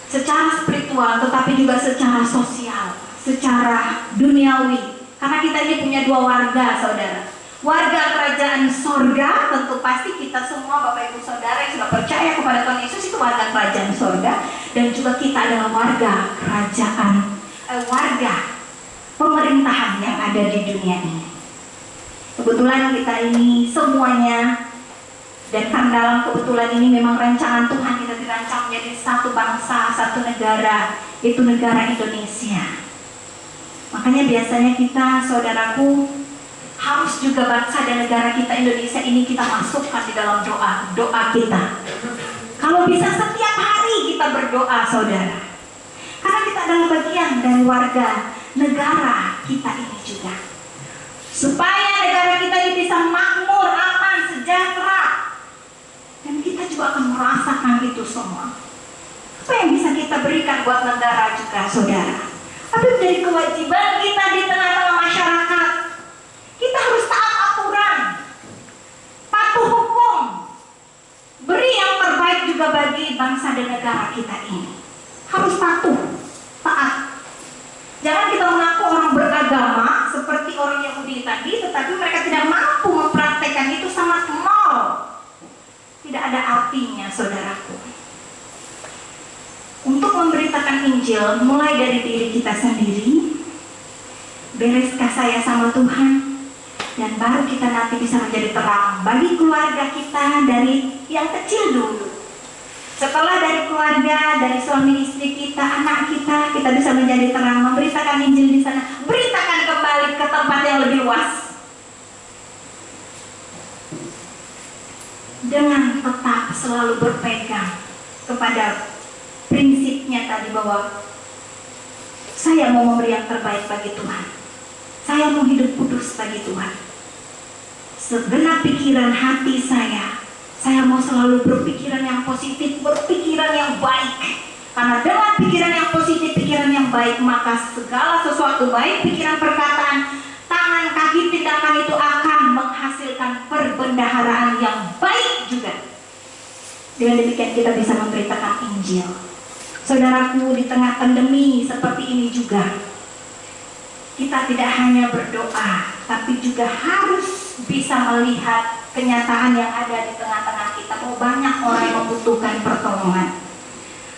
secara spiritual, tetapi juga secara sosial, secara duniawi. Karena kita ini punya dua warga, saudara. Warga kerajaan sorga, tentu pasti kita semua Bapak Ibu Saudara yang sudah percaya kepada Tuhan Yesus itu warga kerajaan sorga. Dan juga kita adalah warga kerajaan, warga pemerintahan yang ada di dunia ini. Kebetulan kita ini semuanya, dan karena dalam kebetulan ini memang rancangan Tuhan, kita dirancang menjadi satu bangsa, satu negara, itu negara Indonesia. Makanya biasanya kita, saudaraku, harus juga bangsa dan negara kita Indonesia ini kita masukkan di dalam doa kita. Kalau bisa setiap hari kita berdoa, saudara, karena kita adalah bagian dari warga negara kita ini juga. Supaya negara kita ini bisa makmur, aman, sejahtera, dan kita juga akan merasakan itu semua. Apa yang bisa kita berikan buat negara juga, saudara? Tapi menjadi kewajiban kita di tengah-tengah masyarakat. Kita harus taat aturan, patuh hukum, beri yang terbaik juga bagi bangsa dan negara kita ini. Harus patuh, taat. Jangan kita mengaku orang beragama seperti orang Yahudi tadi, tetapi mereka tidak mampu mempraktekkan itu, sama nol. Tidak ada artinya, saudaraku. Untuk memberitakan Injil, mulai dari diri kita sendiri, bereskah saya sama Tuhan, dan baru kita nanti bisa menjadi terang bagi keluarga kita dari yang kecil dulu. Setelah dari keluarga, dari suami istri kita, anak kita, kita bisa menjadi terang, memberitakan Injil di sana, beritakan kembali ke tempat yang lebih luas. Dengan tetap selalu berpegang kepada prinsipnya tadi bahwa saya mau memberi yang terbaik bagi Tuhan. Saya mau hidup kudus bagi Tuhan. Segenap pikiran hati saya mau selalu berpikiran yang positif, berpikiran yang baik. Karena dengan pikiran yang positif, pikiran yang baik, maka segala sesuatu baik, pikiran, perkataan, tangan, kaki, tindakan itu akan menghasilkan perbendaharaan yang baik juga. Dengan demikian kita bisa memberitakan Injil. Saudaraku, di tengah pandemi seperti ini juga, kita tidak hanya berdoa, tapi juga harus bisa melihat kenyataan yang ada di tengah-tengah kita, bahwa banyak orang yang membutuhkan pertolongan.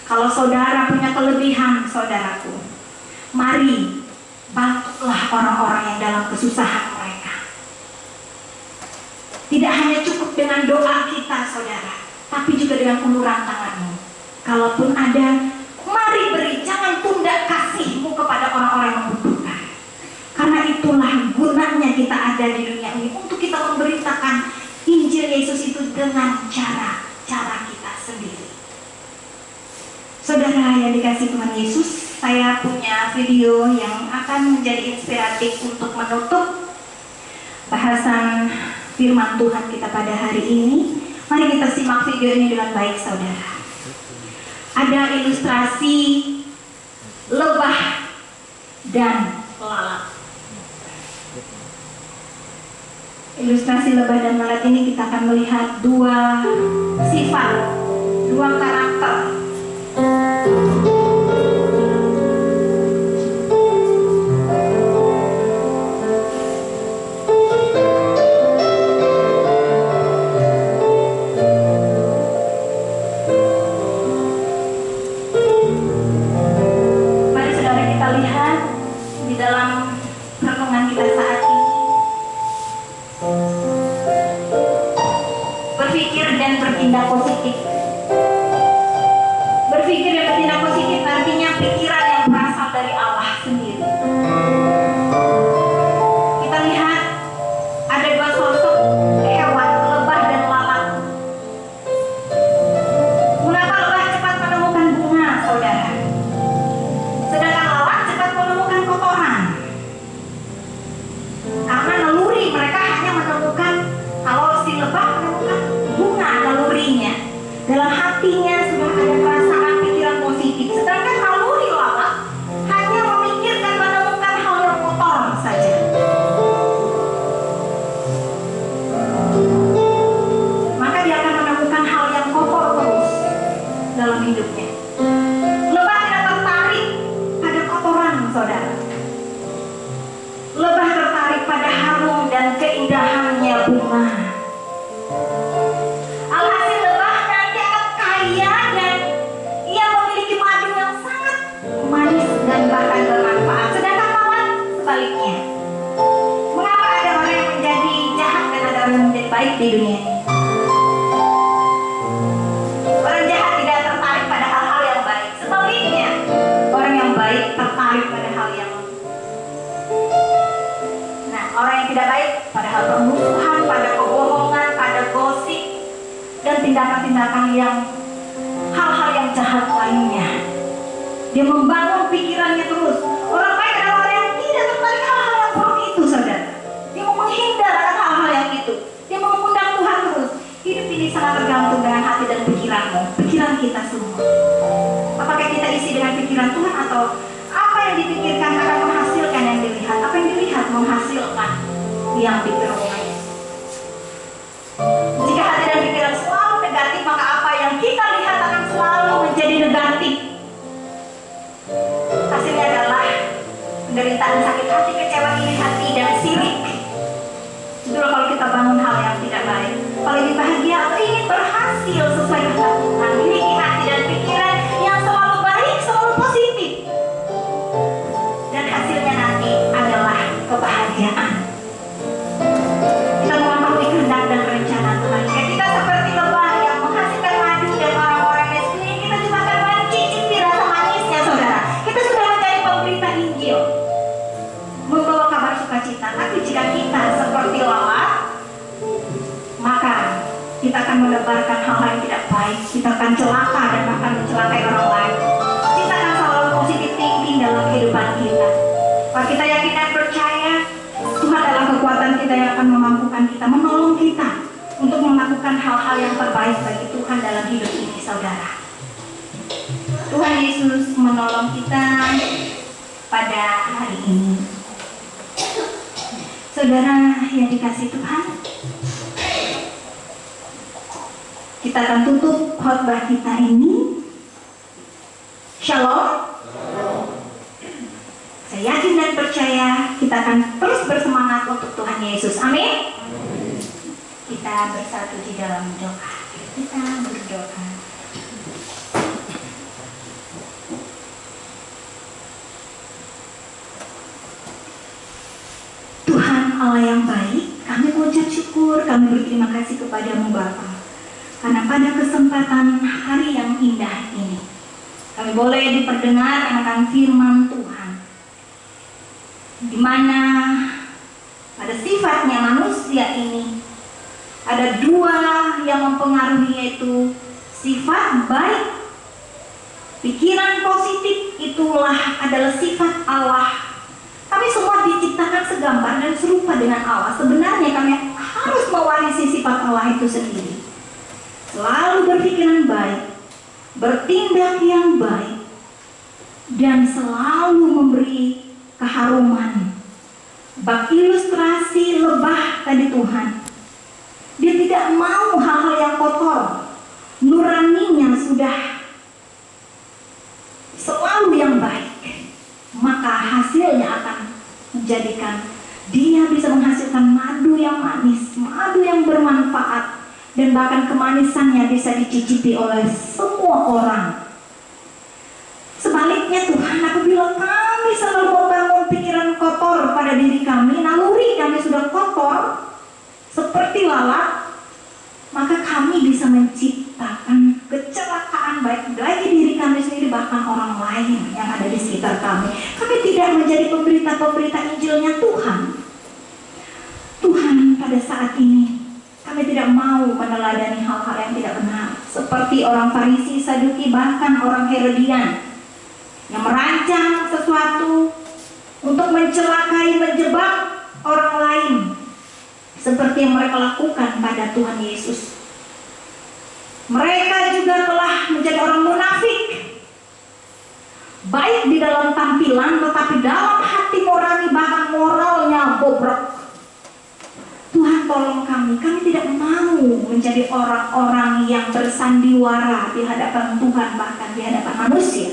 Kalau saudara punya kelebihan, saudaraku, mari bantulah orang-orang yang dalam kesusahan mereka. Tidak hanya cukup dengan doa kita, saudara, tapi juga dengan uluran tanganmu. Kalaupun ada, mari beri, jangan tunda kasihmu kepada orang-orang yang membutuhkan. Karena itulah gunanya kita ada di dunia ini, untuk kita memberitakan Injil Yesus itu dengan cara kita sendiri. Saudara yang dikasihi Tuhan Yesus, saya saya punya video yang akan menjadi inspiratif untuk menutup bahasan firman Tuhan kita pada hari ini. Mari kita simak video ini dengan baik, saudara. Ada ilustrasi lebah dan lalat. Ilustrasi lebah dan lalat ini kita akan melihat dua sifat, dua karakter. Mari saudara kita lihat di dalam renungan kita saat ini. Berpikir dan bertindak positif. Berpikir dan bertindak positif artinya pikiran yang berasal dari Allah sendiri. Kita lihat ada dua sosok hewan, lebah dan lalat. Mengapa lebah cepat menemukan bunga, saudara? Sedangkan lalat cepat menemukan kotoran. Karena naluri mereka hanya menemukan, kalau si lebah menemukan bunga nalurinya, dalam hatinya sudah ada perasaan pikiran positif. Sedangkan naluri lalat hanya memikirkan menemukan hal yang kotor saja. Maka dia akan menemukan hal yang kotor terus dalam hidupnya. Lebah tidak tertarik pada kotoran, saudara. Lebah tertarik pada harum dan keindahannya bunga. Alhasil lebah nanti akan kaya dan ia memiliki madu yang sangat manis dan bahkan bermanfaat. Sedangkan lawan sebaliknya. Mengapa ada orang yang menjadi jahat dan ada orang yang menjadi baik di dunia ini? Orang jahat tidak tertarik pada hal-hal yang baik. Sebaliknya, orang yang baik tertarik pada hal yang orang yang tidak baik pada hal permusuhan, pada kebohongan, pada gosip, dan tindakan-tindakan yang hal-hal yang jahat lainnya. Dia membangun pikirannya terus. Orang baik adalah orang yang tidak tertarik hal-hal yang buruk itu, saudara. Dia mau menghindar akan hal-hal yang itu. Dia mau mengundang Tuhan terus. Hidup ini sangat tergantung dengan hati dan pikiranmu, pikiran kita semua. Apakah kita isi dengan pikiran Tuhan atau apa yang dipikirkan akan menghasilkan yang dilihat? Apa yang dilihat menghasilkan yang dipikirkan? Jika hati dan pikiran selalu negatif, maka apa yang kita lihat akan selalu menjadi negatif. Hasilnya adalah penderitaan, sakit hati, kecewa, iri hati, dan sirik. Itulah kalau kita bangun hal yang tidak baik. Kalau ingin bahagia atau ingin berhasil sesuai kehendak Tuhan, miliki hati dan pikiran yang selalu baik, selalu positif. Dan hasilnya nanti adalah kebahagiaan. Kita mengetahui kehendak dan rencana Tuhan. Jika kita seperti lebah yang menghasilkan madu dan orang-orang yang sekeliling kita cuma akan mencicipi rasa manisnya, saudara. Kita sudah menjadi pemberita Injil, membawa kabar sukacita. Tapi jika kita seperti lalat, maka kita akan menebarkan hal-hal yang tidak baik. Kita akan celaka dan bahkan mencelakai orang lain. Kita akan selalu positif thinking dalam kehidupan kita. Kalau kita yakin dan percaya, Tuhan adalah kekuatan kita yang akan memampukan kita, menolong kita untuk melakukan hal-hal yang terbaik bagi Tuhan dalam hidup ini, saudara. Tuhan Yesus menolong kita pada hari ini. Saudara yang dikasihi Tuhan, kita akan tutup khotbah kita ini. Shalom. Saya yakin dan percaya kita akan terus bersemangat untuk Tuhan Yesus. Amin. Kita bersatu di dalam doa. Kita berdoa. Tuhan Allah yang baik, kami mengucap syukur, kami berterima kasih kepadamu Bapa. Karena pada kesempatan hari yang indah ini, kami boleh diperdengar akan firman Tuhan, di mana pada sifatnya manusia ini ada dua yang mempengaruhi, yaitu sifat baik Pikiran positif itulah adalah sifat Allah. Kami semua diciptakan segambar dan serupa dengan Allah. Sebenarnya kami harus mewarisi sifat Allah itu sendiri. Selalu berpikiran baik, bertindak yang baik, dan selalu memberi keharuman. Bak ilustrasi lebah tadi Tuhan. Dia tidak mau hal-hal yang kotor. Nuraninya sudah selalu yang baik, maka hasilnya akan menjadikan dia bisa menghasilkan madu yang manis, madu yang bermanfaat, dan bahkan kemanisannya bisa dicicipi oleh semua orang. Sebaliknya Tuhan, apabila kami selalu membangun pikiran kotor pada diri kami, naluri kami sudah kotor seperti lalat, maka kami bisa menciptakan kecelakaan baik bagi diri kami sendiri, bahkan orang lain yang ada di sekitar kami. Kami tidak menjadi pemberita-pemberita Injilnya Tuhan. Tuhan, pada saat ini kami tidak mau meneladani hal-hal yang tidak benar, seperti orang Farisi, Saduki, bahkan orang Herodian yang merancang sesuatu untuk mencelakai, menjebak orang lain, seperti yang mereka lakukan pada Tuhan Yesus. Mereka juga telah menjadi orang munafik, baik di dalam tampilan, tetapi dalam hati nurani bahkan moralnya bobrok. Tuhan, tolong kami tidak mau menjadi orang-orang yang bersandiwara di hadapan Tuhan, bahkan di hadapan manusia.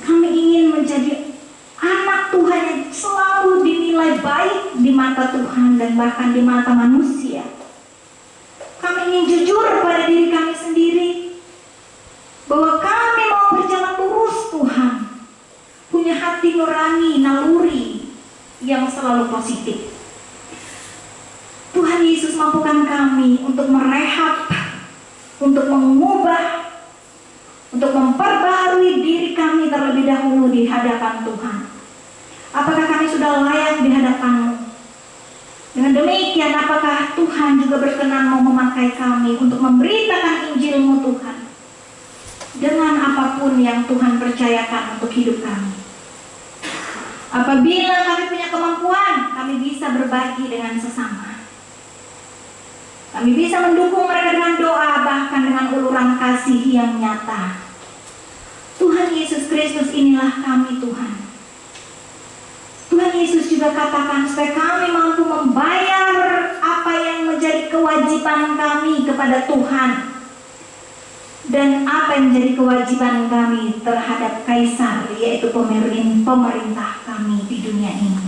Kami ingin menjadi anak Tuhan yang selalu dinilai baik di mata Tuhan dan bahkan di mata manusia. Kami ingin jujur pada diri kami sendiri bahwa kami mau berjalan lurus Tuhan, punya hati nurani, naluri yang selalu positif. Tuhan Yesus, mampukan kami untuk merehab, untuk mengubah, untuk memperbarui diri kami terlebih dahulu di hadapan Tuhan. Apakah kami sudah layak di hadapan-Mu? Dengan demikian, apakah Tuhan juga berkenan mau memakai kami untuk memberitakan Injil-Mu Tuhan, dengan apapun yang Tuhan percayakan untuk hidup kami? Apabila kami punya kemampuan, kami bisa berbagi dengan sesama. Kami bisa mendukung mereka dengan doa, bahkan dengan uluran kasih yang nyata. Tuhan Yesus Kristus, inilah kami Tuhan. Tuhan Yesus juga katakan supaya kami mampu membayar apa yang menjadi kewajiban kami kepada Tuhan, dan apa yang menjadi kewajiban kami terhadap Kaisar, yaitu pemerintah kami di dunia ini.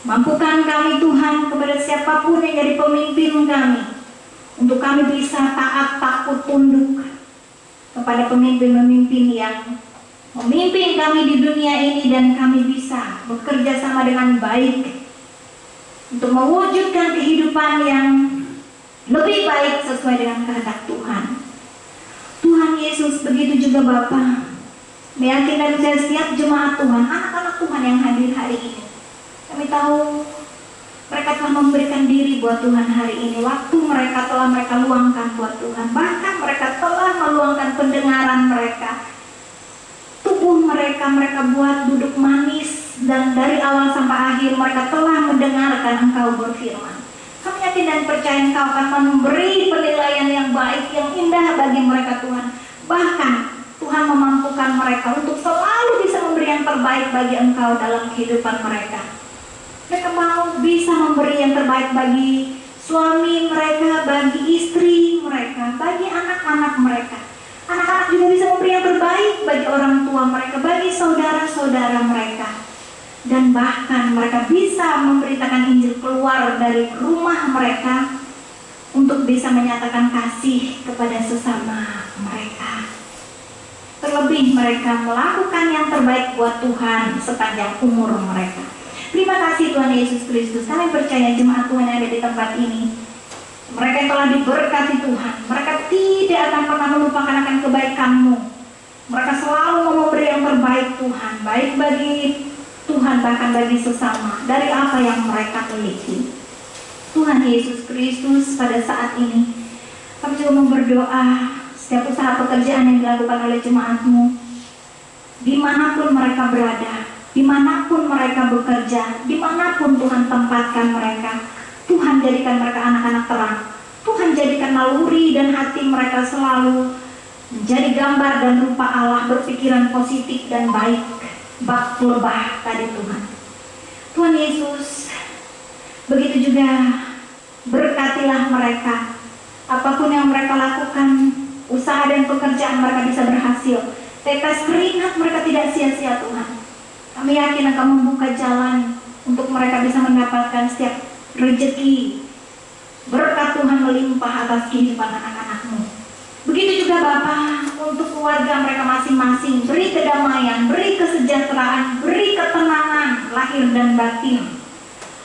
Mampukan kami Tuhan kepada siapapun yang jadi pemimpin kami, untuk kami bisa taat, takut, tunduk kepada pemimpin-pemimpin yang memimpin kami di dunia ini, dan kami bisa bekerja sama dengan baik untuk mewujudkan kehidupan yang lebih baik sesuai dengan kehendak Tuhan. Tuhan Yesus, begitu juga Bapa, meyakinkan saya setiap jemaat Tuhan, anak-anak Tuhan yang hadir hari ini. Kami tahu mereka telah memberikan diri buat Tuhan hari ini. Waktu mereka telah mereka luangkan buat Tuhan. Bahkan mereka telah meluangkan pendengaran mereka, tubuh mereka buat duduk manis, dan dari awal sampai akhir mereka telah mendengarkan Engkau berfirman. Kami yakin dan percaya Engkau akan memberi penilaian yang baik, yang indah bagi mereka Tuhan. Bahkan Tuhan memampukan mereka untuk selalu bisa memberi yang terbaik bagi Engkau dalam kehidupan mereka. Mereka mau bisa memberi yang terbaik bagi suami mereka, bagi istri mereka, bagi anak-anak mereka. Anak-anak juga bisa memberi yang terbaik bagi orang tua mereka, bagi saudara-saudara mereka. Dan bahkan mereka bisa memberitakan Injil keluar dari rumah mereka untuk bisa menyatakan kasih kepada sesama mereka. Terlebih mereka melakukan yang terbaik buat Tuhan sepanjang umur mereka. Terima kasih Tuhan Yesus Kristus. Kami percaya jemaat Tuhan yang ada di tempat ini, mereka yang telah diberkati Tuhan, mereka tidak akan pernah melupakan akan kebaikan-Mu. Mereka selalu mau memberi yang terbaik Tuhan, baik bagi Tuhan bahkan bagi sesama, dari apa yang mereka miliki. Tuhan Yesus Kristus, pada saat ini kami juga mau berdoa setiap usaha pekerjaan yang dilakukan oleh jemaat-Mu, dimanapun mereka berada, dimanapun mereka bekerja, dimanapun Tuhan tempatkan mereka, Tuhan jadikan mereka anak-anak terang. Tuhan jadikan naluri dan hati mereka selalu menjadi gambar dan rupa Allah, berpikiran positif dan baik, bak lebah tadi Tuhan. Tuhan Yesus, begitu juga berkatilah mereka, apapun yang mereka lakukan, usaha dan pekerjaan mereka bisa berhasil. Tetes keringat mereka tidak sia-sia Tuhan. Kami yakin Engkau membuka jalan untuk mereka bisa mendapatkan setiap rezeki. Berkat Tuhan melimpah atas kehidupan anak-anak-Mu. Begitu juga Bapa, untuk keluarga mereka masing-masing, beri kedamaian, beri kesejahteraan, beri ketenangan lahir dan batin,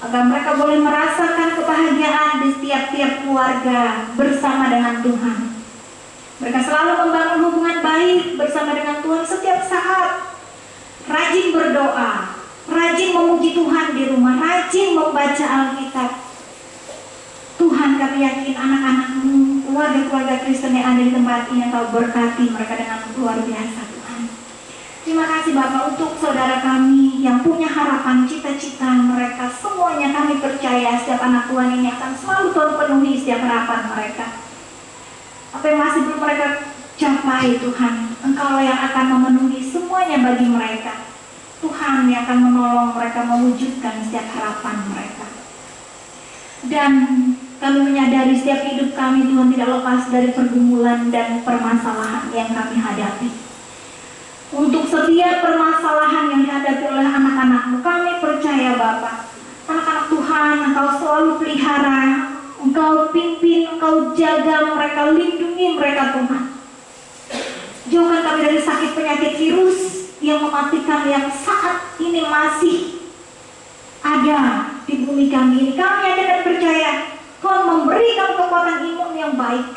agar mereka boleh merasakan kebahagiaan di tiap-tiap keluarga bersama dengan Tuhan. Mereka selalu membangun hubungan baik bersama dengan Tuhan setiap saat. Rajin berdoa, rajin memuji Tuhan di rumah, rajin membaca Alkitab. Tuhan, kami yakin anak-anak-Mu, keluarga-keluarga Kristen yang ada di tempat ini, Engkau berkati mereka dengan luar biasa Tuhan. Terima kasih Bapak untuk saudara kami yang punya harapan, cita-cita mereka. Semuanya kami percaya setiap anak Tuhan ini akan selalu Tuhan penuhi setiap harapan mereka. Apa yang masih belum mereka capai Tuhan, Engkau yang akan memenuhi semuanya bagi mereka. Tuhan yang akan menolong mereka mewujudkan setiap harapan mereka. Dan kami menyadari setiap hidup kami Tuhan tidak lepas dari pergumulan dan permasalahan yang kami hadapi. Untuk setiap permasalahan yang dihadapi oleh anak-anak-Mu, kami percaya Bapa, anak-anak Tuhan Engkau selalu pelihara, Engkau pimpin, Engkau jaga mereka, lindungi mereka Tuhan. Jauhkan kami dari sakit penyakit virus yang mematikan yang saat ini masih ada di bumi kami ini. Kami yakin dan percaya Tuhan memberikan kekuatan imun yang baik,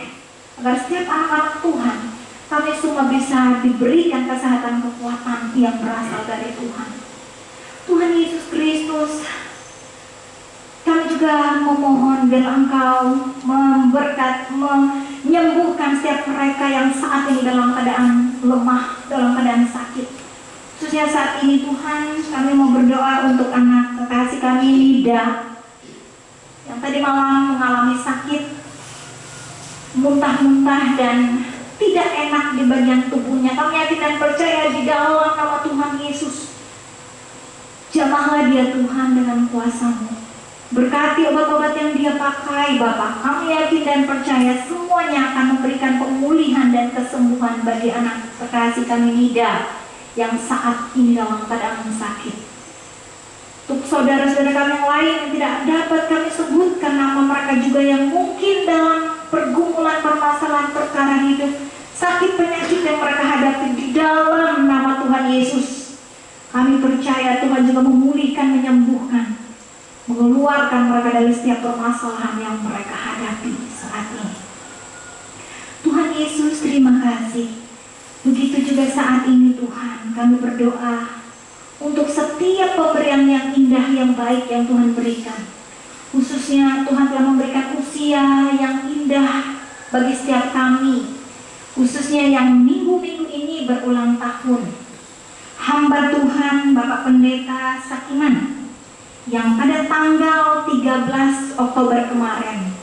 agar setiap anak-anak Tuhan kami semua bisa diberikan kesehatan kekuatan yang berasal dari Tuhan. Tuhan Yesus Kristus, kami juga memohon biar Engkau menyembuhkan setiap mereka yang saat ini dalam keadaan lemah, dalam keadaan sakit. Khususnya saat ini Tuhan, kami mau berdoa untuk anak kekasih kami Lida, yang tadi malam mengalami sakit, muntah-muntah dan tidak enak di bagian tubuhnya. Kami yakin dan percaya di dalam nama Tuhan Yesus, jamahlah dia Tuhan dengan kuasa-Mu. Berkati obat-obat yang dia pakai Bapak. Kami yakin dan percaya semuanya akan memberikan pemulihan dan kesembuhan bagi anak kekasih kami Nida yang saat ini dalam keadaan sakit. Untuk saudara-saudara kami yang lain yang tidak dapat kami sebutkan nama mereka juga yang mungkin dalam pergumulan permasalahan perkara hidup, sakit penyakit yang mereka hadapi, di dalam nama Tuhan Yesus kami percaya Tuhan juga memulihkan, menyembuhkan, mengeluarkan mereka dari setiap permasalahan yang mereka hadapi saat ini. Tuhan Yesus, terima kasih. Begitu juga saat ini Tuhan, kami berdoa untuk setiap pemberian yang indah, yang baik yang Tuhan berikan. Khususnya Tuhan telah memberikan usia yang indah bagi setiap kami, khususnya yang minggu-minggu ini berulang tahun. Hamba Tuhan Bapak Pendeta Sakiman yang pada tanggal 13 Oktober kemarin,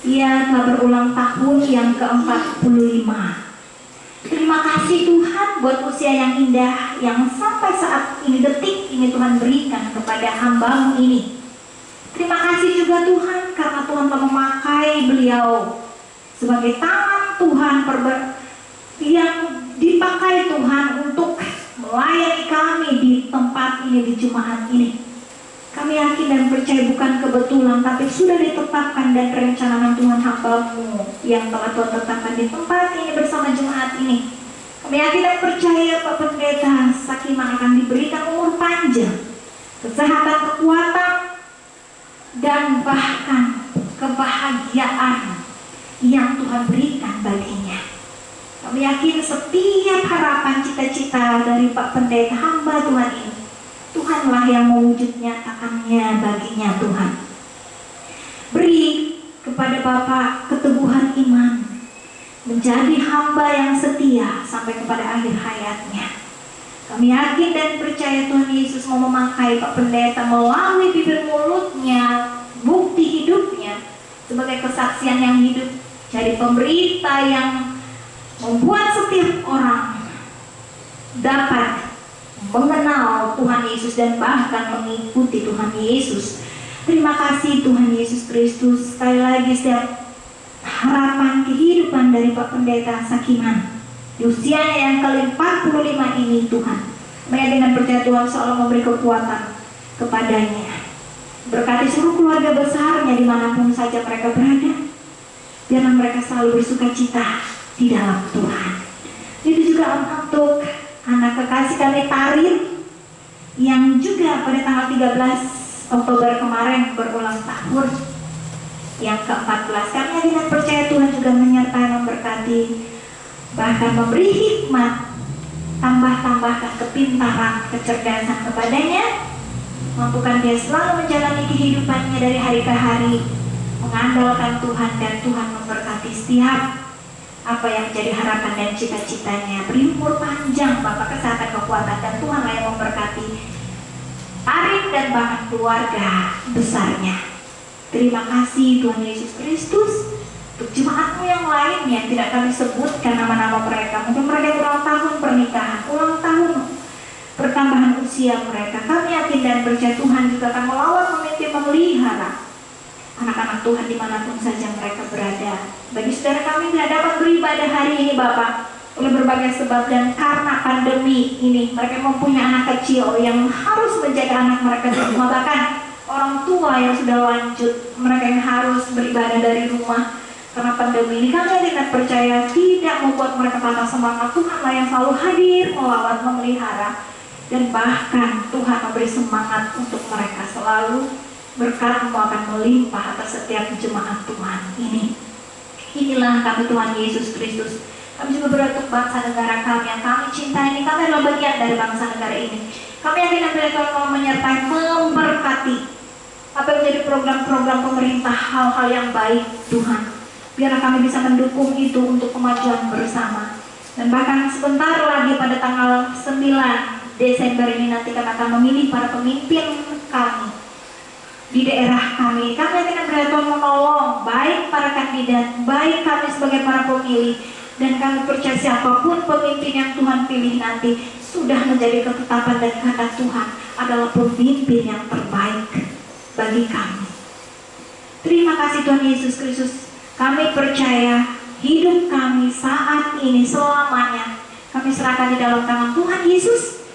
ia telah berulang tahun yang ke-45. Terima kasih Tuhan buat usia yang indah yang sampai saat ini, detik ini Tuhan berikan kepada hamba-Mu ini. Terima kasih juga Tuhan karena Tuhan telah memakai beliau sebagai tangan Tuhan yang dipakai Tuhan untuk melayani kami di tempat ini, di jemaat ini. Kami yakin dan percaya bukan kebetulan, tapi sudah ditetapkan dan rencanakan Tuhan hamba-Mu yang telah Tuhan tetapkan di tempat ini bersama jemaat ini. Kami yakin dan percaya Pak Pendeta Sakiman akan diberikan umur panjang, kesehatan, kekuatan, dan bahkan kebahagiaan yang Tuhan berikan baginya. Kami yakin setiap harapan, cita-cita dari Pak Pendeta hamba Tuhan ini, Tuhanlah yang mewujud nyatakannya baginya Tuhan. Beri kepada Bapak keteguhan iman, menjadi hamba yang setia sampai kepada akhir hayatnya. Kami yakin dan percaya Tuhan Yesus mau memakai Pak Pendeta melalui bibir mulutnya, bukti hidupnya sebagai kesaksian yang hidup, jadi pemberita yang membuat setiap orang dapat mengenal Tuhan Yesus dan bahkan mengikuti Tuhan Yesus. Terima kasih Tuhan Yesus Kristus. Sekali lagi setiap harapan kehidupan dari Pak Pendeta Sakiman di usianya yang ke-45 ini, Tuhan, kami dengan percaya Tuhan selalu memberi kekuatan kepadanya. Berkati seluruh keluarga besarnya dimanapun saja mereka berada, biarlah mereka selalu bersuka cita di dalam Tuhan. Itu juga untuk anak kekasih kami Tarin yang juga pada tanggal 13 Oktober kemarin berulang tahun yang ke-14. Kami dengan percaya Tuhan juga menyertai, memberkati, bahkan memberi hikmat, tambahkan kepintaran, kecerdasan kepadanya, mampukan dia selalu menjalani kehidupannya dari hari ke hari, mengandalkan Tuhan, dan Tuhan memberkati setiap apa yang menjadi harapan dan cita-citanya. Beri umur panjang, Bapak, kesehatan, kekuatan, dan Tuhanlah yang memberkati Tarik dan bahkan keluarga besarnya. Terima kasih Tuhan Yesus Kristus. Untuk jemaatmu yang lain yang tidak kami sebutkan nama-nama mereka, mungkin mereka ulang tahun pernikahan, ulang tahun pertambahan usia mereka, kami yakin dan percaya Tuhan juga akan melawat, memimpin, memelihara anak-anak Tuhan dimanapun saja mereka berada. Bagi saudara kami tidak dapat beribadah hari ini, Bapak, oleh berbagai sebab, dan karena pandemi ini mereka mempunyai anak kecil yang harus menjaga anak mereka di rumah, bahkan orang tua yang sudah lanjut, mereka yang harus beribadah dari rumah karena pandemi ini. Kami tidak percaya tidak membuat mereka patah semangat. Tuhanlah yang selalu hadir, melawat, memelihara, dan bahkan Tuhan memberi semangat untuk mereka selalu. Berkat-Mu akan melimpah atas setiap jemaat Tuhan ini. Inilah kami Tuhan Yesus Kristus. Kami juga berdoa untuk bangsa negara kami yang kami cintai ini. Kami adalah bagian dari bangsa negara ini. Kami yakin dan Tuhan mau menyertai, memberkati apa yang menjadi program-program pemerintah, hal-hal yang baik Tuhan. Biarlah kami bisa mendukung itu untuk kemajuan bersama. Dan bahkan sebentar lagi pada tanggal 9 Desember ini nanti kami akan memilih para pemimpin kami di daerah kami. Kami akan Tuhan menolong baik para kandidat, baik kami sebagai para pemilih. Dan kami percaya siapapun pemimpin yang Tuhan pilih nanti sudah menjadi ketetapan dan kehendak Tuhan adalah pemimpin yang terbaik bagi kami. Terima kasih Tuhan Yesus Kristus. Kami percaya hidup kami saat ini selamanya kami serahkan di dalam tangan Tuhan Yesus.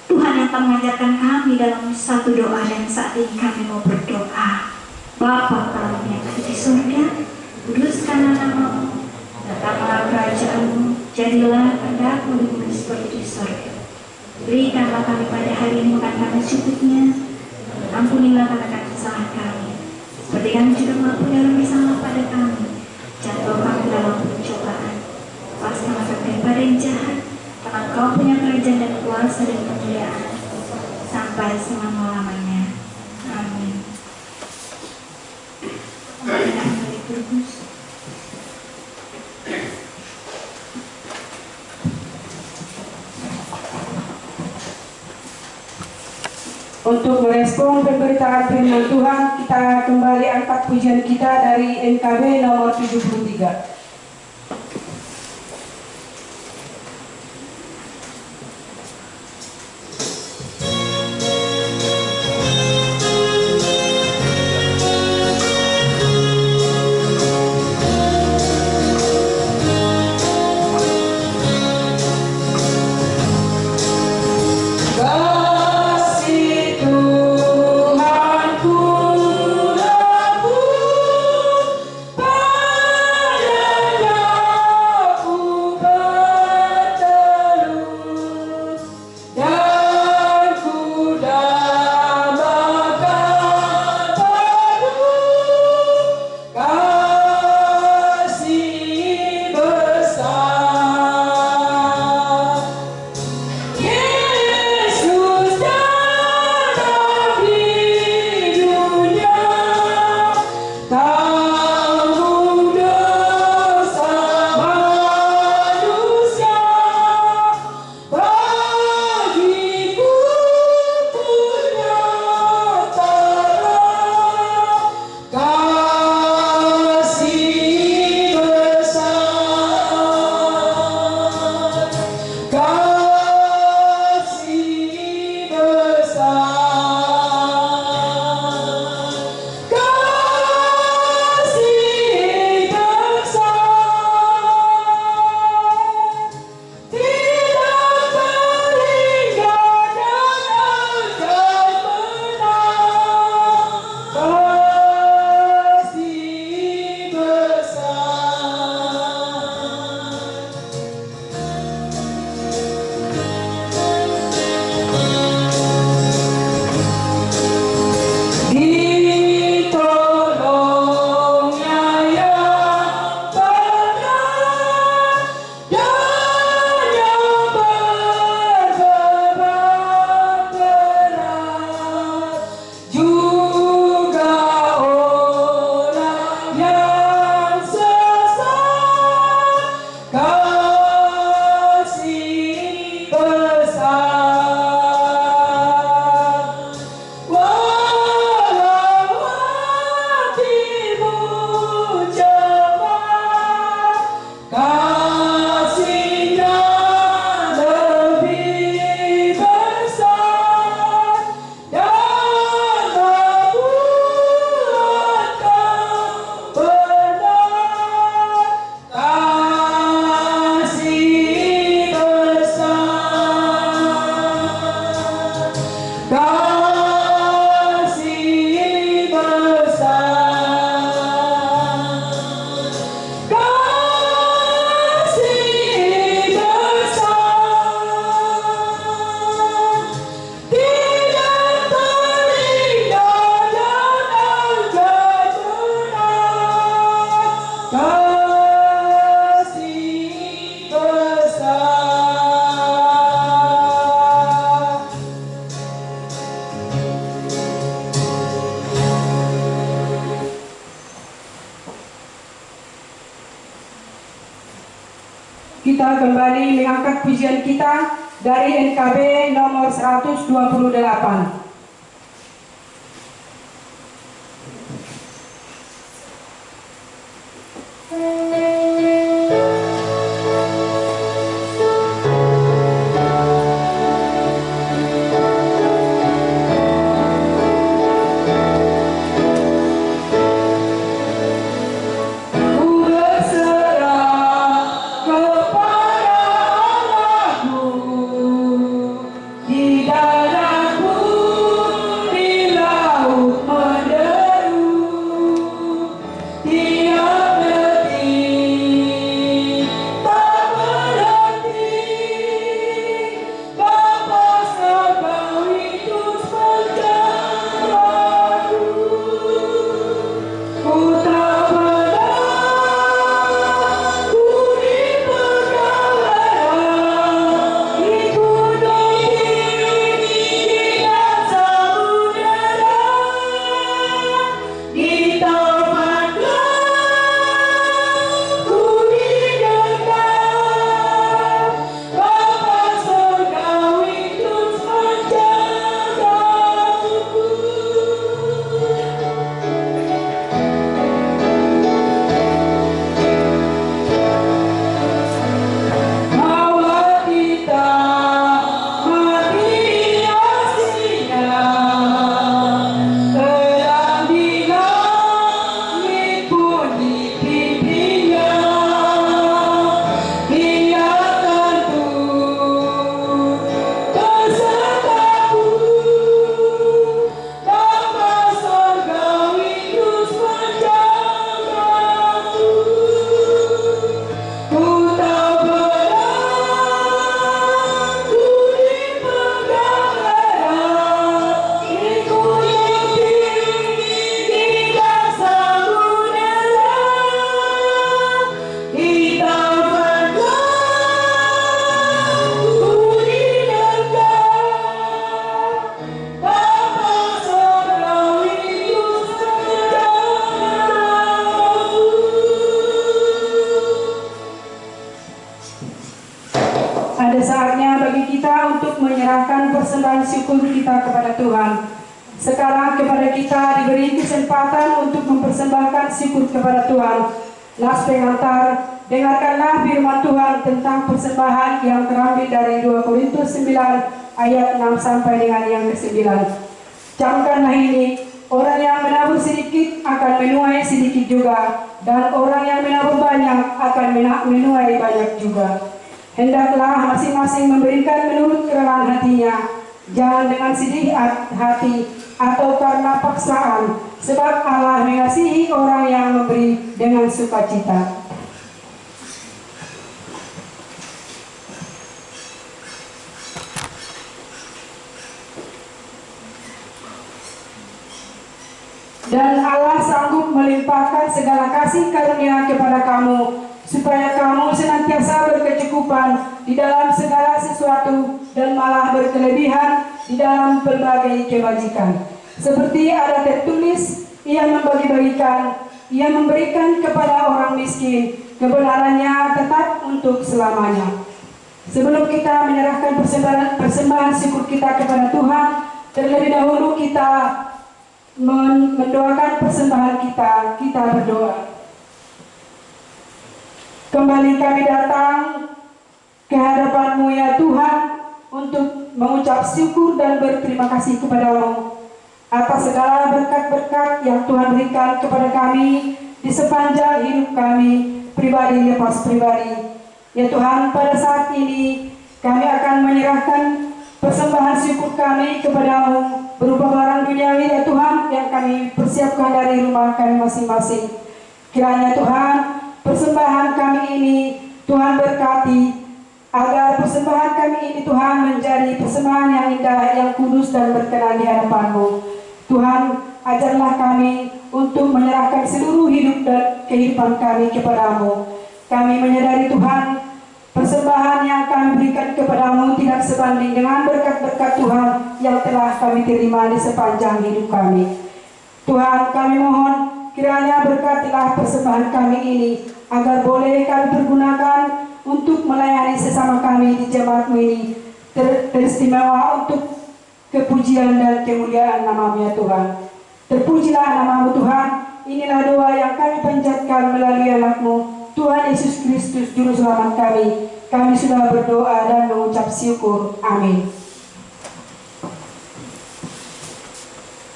Tuhan yang telah mengajarkan kami dalam satu doa, dan saat ini kami mau berdoa. Bapa kami yang ada di surga, kuduskanlah nama-Mu, datanglah kerajaan-Mu, jadilah kehendak-Mu di bumi seperti di surga. Berikanlah kami pada hari ini makan kami secukupnya, ampunilah akan kesalahan kami, seperti kami juga mengampuni orang yang salah pada kami. Jangan bawa kami dalam pencobaan, lepaskanlah kami daripada yang jahat, karena Engkau punya kerajaan dan kuasa dan kemuliaan sampai selama-lamanya. Amin. Untuk merespon pemberitaan firman Tuhan, kita kembali angkat pujian kita dari NKB nomor 73. Tuhanku, Tuhanku, kita kembali mengangkat pujian kita dari NKB nomor 128. Ada saatnya bagi kita untuk menyerahkan persembahan syukur kita kepada Tuhan. Sekarang kepada kita diberi kesempatan untuk mempersembahkan syukur kepada Tuhan. Nas pengantar, dengarkanlah firman Tuhan tentang persembahan yang terambil dari 2 Korintus 9 ayat 6 sampai dengan yang ke-9. Camkanlah ini, orang yang menabur sedikit akan menuai sedikit juga, dan orang yang menabur banyak akan menuai banyak juga. Hendaklah masing-masing memberikan menurut kerelaan hatinya, jangan dengan sedih hati atau karena paksaan, sebab Allah mengasihi orang yang memberi dengan sukacita. Dan Allah sanggup melimpahkan segala kasih karunia kepada kamu, supaya kamu senantiasa berkecukupan di dalam segala sesuatu dan malah berkelebihan di dalam berbagai kebajikan. Seperti ada tertulis, ia membagi-bagikan, ia memberikan kepada orang miskin, kebenarannya tetap untuk selamanya. Sebelum kita menyerahkan persembahan syukur kita kepada Tuhan, terlebih dahulu kita mendoakan persembahan kita berdoa. Kembali kami datang ke hadapan-Mu ya Tuhan untuk mengucap syukur dan berterima kasih kepada-Mu atas segala berkat-berkat yang Tuhan berikan kepada kami di sepanjang hidup kami, pribadi lepas pribadi. Ya Tuhan, pada saat ini kami akan menyerahkan persembahan syukur kami kepada-Mu berupa barang duniawi ya Tuhan yang kami persiapkan dari rumah kami masing-masing. Kiranya Tuhan, persembahan kami ini Tuhan berkati, agar persembahan kami ini Tuhan menjadi persembahan yang indah, yang kudus dan berkenan di hadapan-Mu. Tuhan, ajarlah kami untuk menyerahkan seluruh hidup dan kehidupan kami kepada-Mu. Kami menyadari Tuhan, persembahan yang kami berikan kepada-Mu tidak sebanding dengan berkat-berkat Tuhan yang telah kami terima di sepanjang hidup kami. Tuhan, kami mohon kiranya berkatilah persembahan kami ini, agar boleh kami pergunakan untuk melayani sesama kami di jemaatmu ini teristimewa untuk kepujian dan kemuliaan nama-Mu ya Tuhan. Terpujilah nama-Mu Tuhan. Inilah doa yang kami panjatkan melalui anak-Mu Tuhan Yesus Kristus Juru Selamat kami. Kami sudah berdoa dan mengucap syukur. Amin.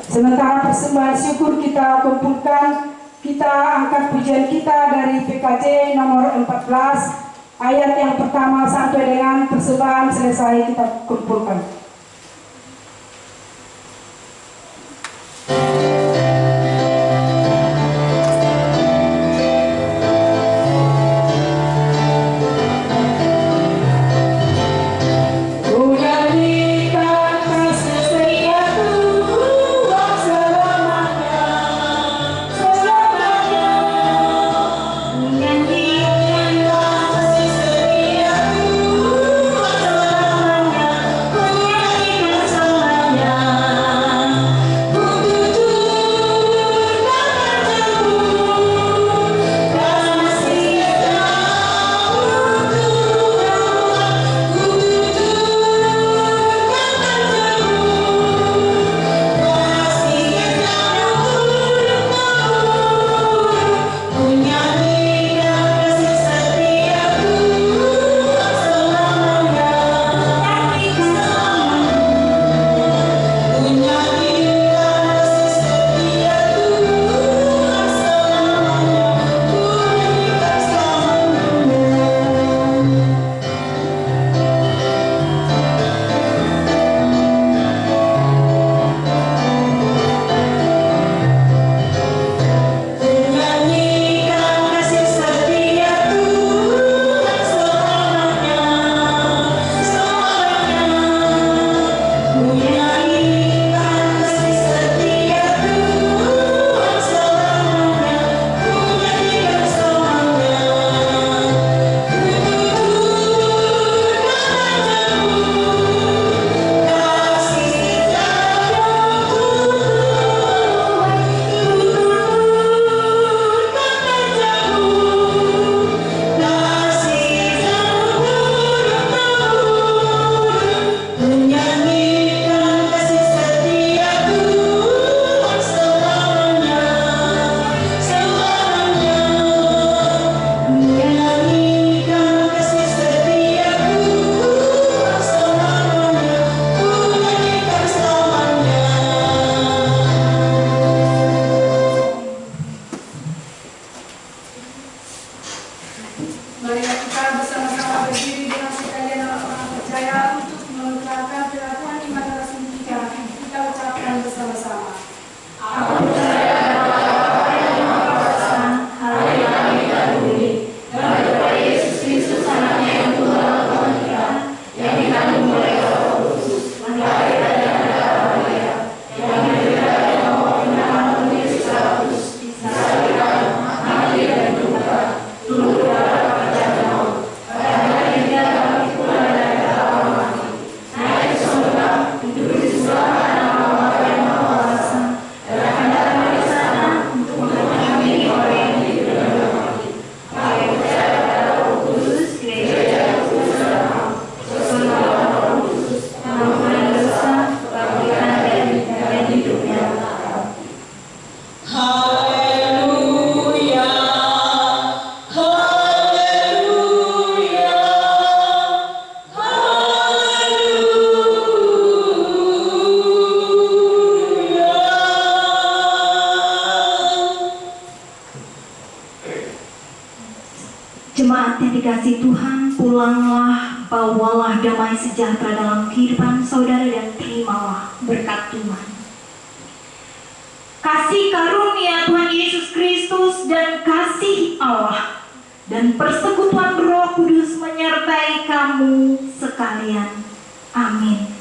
Sementara persembahan syukur kita kumpulkan, kita angkat pujian kita dari PKJ nomor 14 ayat yang pertama sampai dengan persembahan selesai kita kumpulkan. Jemaat yang dikasihi Tuhan, pulanglah, bawalah damai sejahtera dalam kehidupan saudara dan terimalah berkat Tuhan. Kasih karunia Tuhan Yesus Kristus dan kasih Allah dan persekutuan Roh Kudus menyertai kamu sekalian. Amin.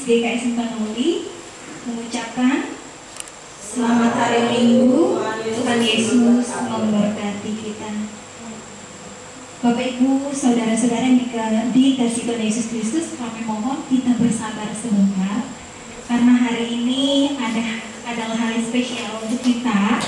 GKI Sempanuli mengucapkan selamat hari Minggu, Tuhan Yesus memberkati kita. Bapak Ibu, saudara-saudara yang dikasih Tuhan Yesus Kristus, kami mohon kita bersabar sebentar karena hari ini adalah hari spesial untuk kita.